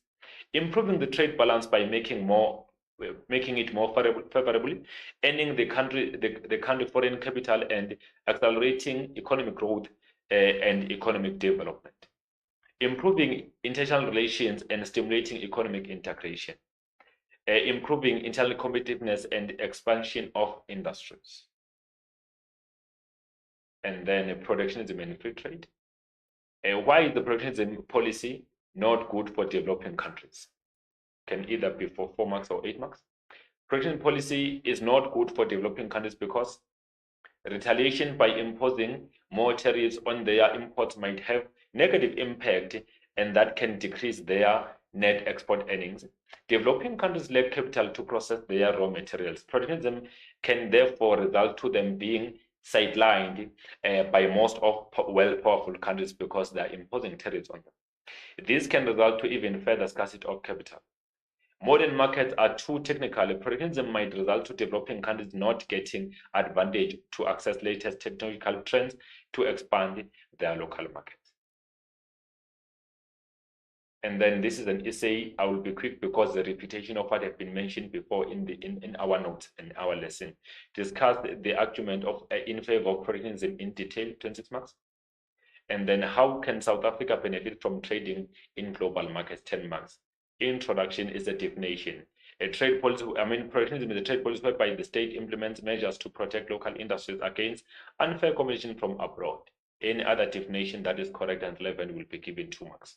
improving the trade balance by making it more favorable, earning the country foreign capital, and accelerating economic growth and economic development. Improving international relations and stimulating economic integration, improving internal competitiveness and expansion of industries. And then protectionism and free trade. Why is the protectionism policy not good for developing countries? Can either be for 4 marks or 8 marks. Protectionism policy is not good for developing countries because retaliation by imposing more tariffs on their imports might have negative impact, and that can decrease their net export earnings. Developing countries lack capital to process their raw materials. Protectionism can therefore result to them being sidelined by most of powerful countries because they are imposing tariffs on them. This can result to even further scarcity of capital. Modern markets are too technical. Protectionism might result to developing countries not getting advantage to access latest technological trends to expand their local markets. And then this is an essay. I will be quick because the repetition of what have been mentioned before in our notes and our lesson. Discuss the argument of in favor of protectionism in detail, 26 marks. And then how can South Africa benefit from trading in global markets, 10 marks. Introduction is a definition. A trade policy, protectionism is a trade policy whereby the state implements measures to protect local industries against unfair competition from abroad. Any other definition that is correct and relevant will be given 2 marks.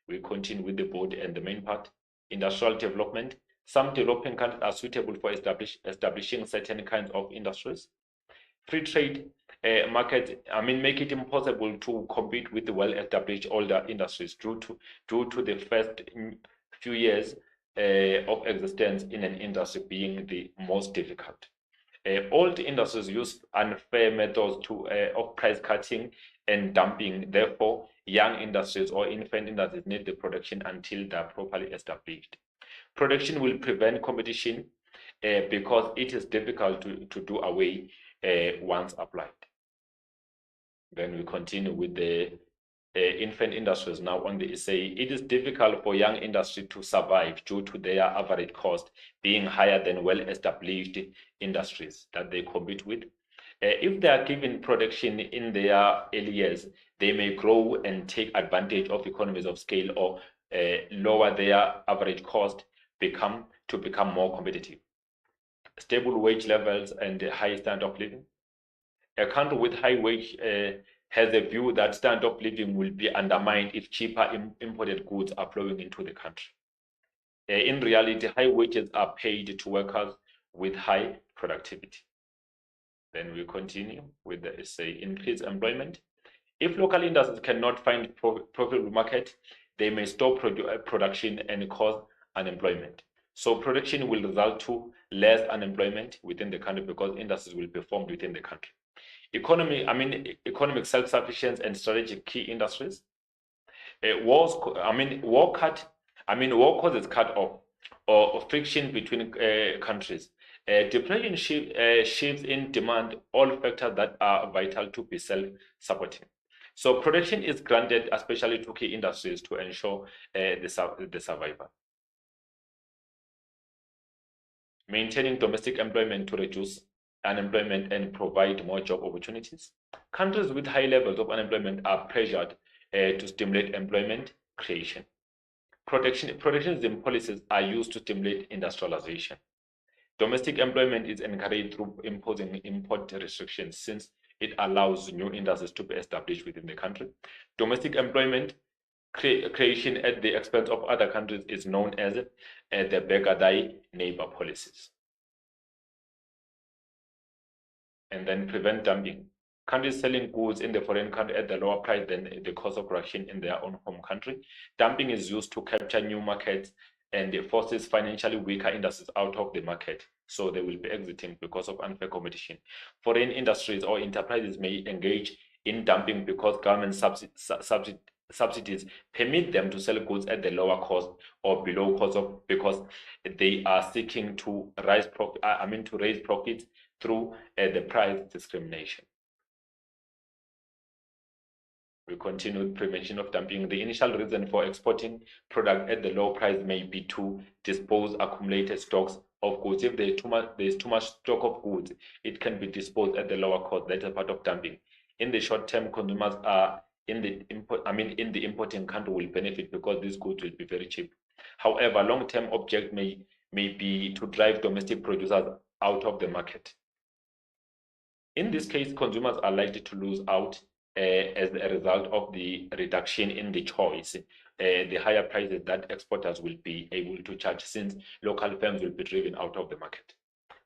We continue with the board and the main part. Industrial development. Some developing countries are suitable for establishing certain kinds of industries. Free trade market, make it impossible to compete with the well-established older industries due to the first few years of existence in an industry being the most difficult. Old industries use unfair methods of price cutting and dumping. Therefore, young industries or infant industries need the production until they are properly established. Production will prevent competition because it is difficult to do away once applied. Then we continue with the infant industries now on the essay. It is difficult for young industry to survive due to their average cost being higher than well-established industries that they compete with. If they are given production in their early years, they may grow and take advantage of economies of scale or lower their average cost to become more competitive. Stable wage levels and high standard of living. A country with high wage has a view that standard of living will be undermined if cheaper imported goods are flowing into the country. In reality, high wages are paid to workers with high productivity. Then we continue with the essay, increase employment. If local industries cannot find profitable market, they may stop production and cause unemployment. So production will result to less unemployment within the country because industries will be formed within the country. Economic self-sufficiency and strategic key industries. War causes cut off or friction between countries. Depression shifts in demand, all factors that are vital to be self-supporting. So production is granted, especially to key industries, to ensure the survival. Maintaining domestic employment to reduce unemployment and provide more job opportunities. Countries with high levels of unemployment are pressured to stimulate employment creation. Protectionism policies are used to stimulate industrialization. Domestic employment is encouraged through imposing import restrictions since it allows new industries to be established within the country. Domestic employment creation at the expense of other countries is known as the beggar thy neighbor policies. And then prevent dumping. Countries selling goods in the foreign country at the lower price than the cost of production in their own home country. Dumping is used to capture new markets and it forces financially weaker industries out of the market. So they will be exiting because of unfair competition. Foreign industries or enterprises may engage in dumping because government subsidies permit them to sell goods at the lower cost or below cost because they are seeking to raise profits through the price discrimination. We continue with prevention of dumping. The initial reason for exporting product at the low price may be to dispose accumulated stocks of goods. If there's too much stock of goods, it can be disposed at the lower cost. That is part of dumping. In the short term, consumers are in the importing country will benefit because these goods will be very cheap. However, long-term object may be to drive domestic producers out of the market. In this case, consumers are likely to lose out as a result of the reduction in the choice, the higher prices that exporters will be able to charge since local firms will be driven out of the market.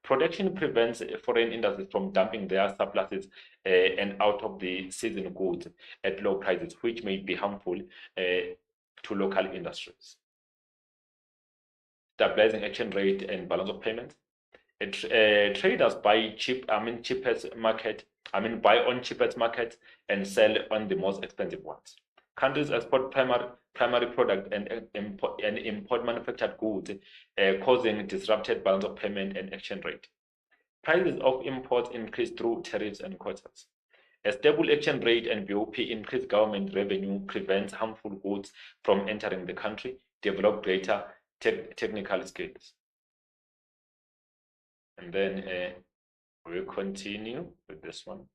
Protection prevents foreign industries from dumping their surpluses and out of the season goods at low prices, which may be harmful to local industries. Stabilizing exchange rate and balance of payments. Traders buy buy on cheapest markets and sell on the most expensive ones. Countries export primary product and import manufactured goods, causing disrupted balance of payment and exchange rate. Prices of imports increase through tariffs and quotas. A stable exchange rate and BOP increased government revenue prevents harmful goods from entering the country, develop greater technical skills. And then we'll continue with this one.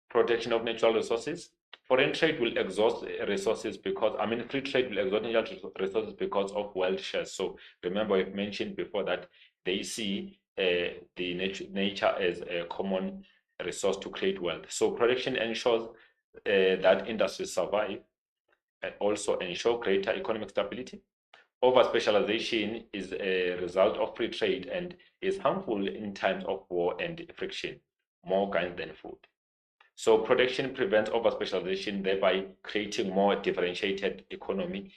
Protection of natural resources. Foreign trade will exhaust resources because, free trade will exhaust natural resources because of wealth shares. So remember, I've mentioned before that they see the nature as a common resource to create wealth. So protection ensures that industries survive and also ensure greater economic stability. Over-specialization is a result of free trade and is harmful in times of war and friction, more guns than food. So protection prevents over-specialization, thereby creating more differentiated economy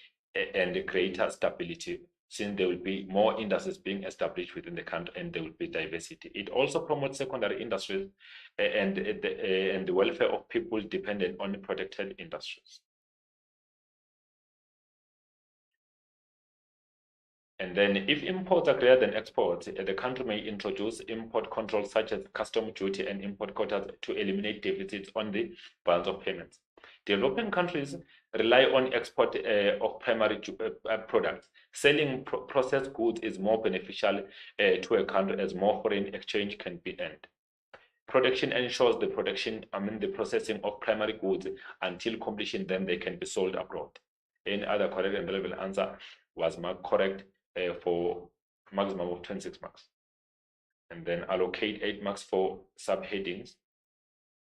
and greater stability, since there will be more industries being established within the country and there will be diversity. It also promotes secondary industries and the welfare of people dependent on protected industries. And then if imports are greater than exports, the country may introduce import controls such as custom duty and import quotas to eliminate deficits on the balance of payments. Developing countries rely on export of primary products. Selling processed goods is more beneficial to a country as more foreign exchange can be earned. Protection ensures the processing of primary goods until completion, then they can be sold abroad. Any other correct and relevant answer was marked correct for maximum of 26 marks. And then allocate 8 marks for subheadings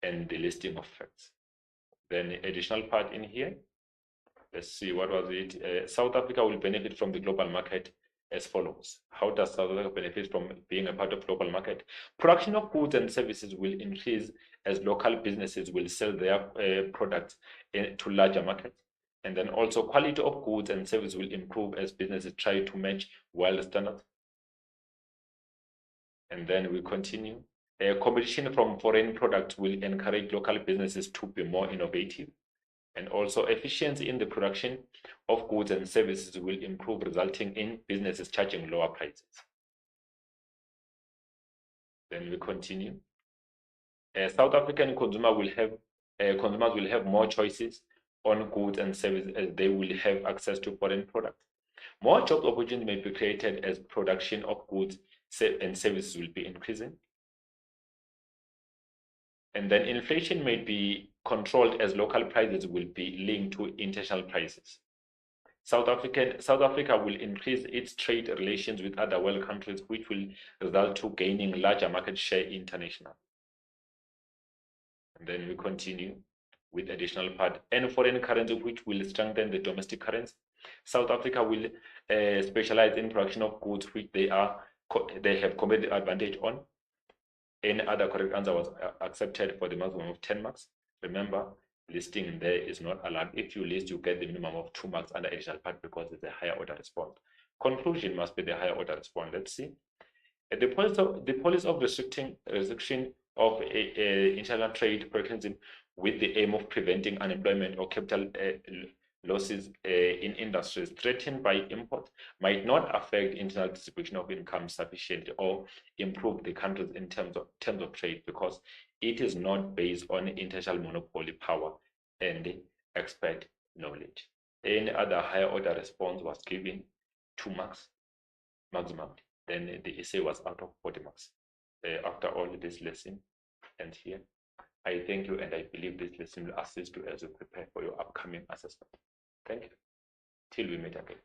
and the listing of facts. Then additional part in here. Let's see, what was it? South Africa will benefit from the global market as follows. How does South Africa benefit from being a part of global market? Production of goods and services will increase as local businesses will sell their products to larger markets. And then also quality of goods and services will improve as businesses try to match world standards. And then we continue. Competition from foreign products will encourage local businesses to be more innovative. And also efficiency in the production of goods and services will improve, resulting in businesses charging lower prices. Then we continue. South African consumers will have more choices on goods and services as they will have access to foreign products. More job opportunities may be created as production of goods and services will be increasing. And then inflation may be controlled as local prices will be linked to international prices. South Africa will increase its trade relations with other world countries, which will result to gaining larger market share internationally. And then we continue with additional part. And foreign currency, which will strengthen the domestic currency. South Africa will specialize in production of goods which they have competitive advantage on. Any other correct answer was accepted for the maximum of 10 marks. Remember, listing there is not allowed. If you list, you get the minimum of 2 marks under additional part because it's a higher order response. Conclusion must be the higher order response. Let's see. The policy of restriction of international trade protectionism with the aim of preventing unemployment or capital losses in industries threatened by import might not affect internal distribution of income sufficiently or improve the countries in terms of trade, because it is not based on international monopoly power and expert knowledge. Any other higher order response was given 2 marks maximum. Then the essay was out of 40 marks. After all this lesson and here, I thank you, and I believe this lesson will assist you as you prepare for your upcoming assessment. Thank you. Till we meet again.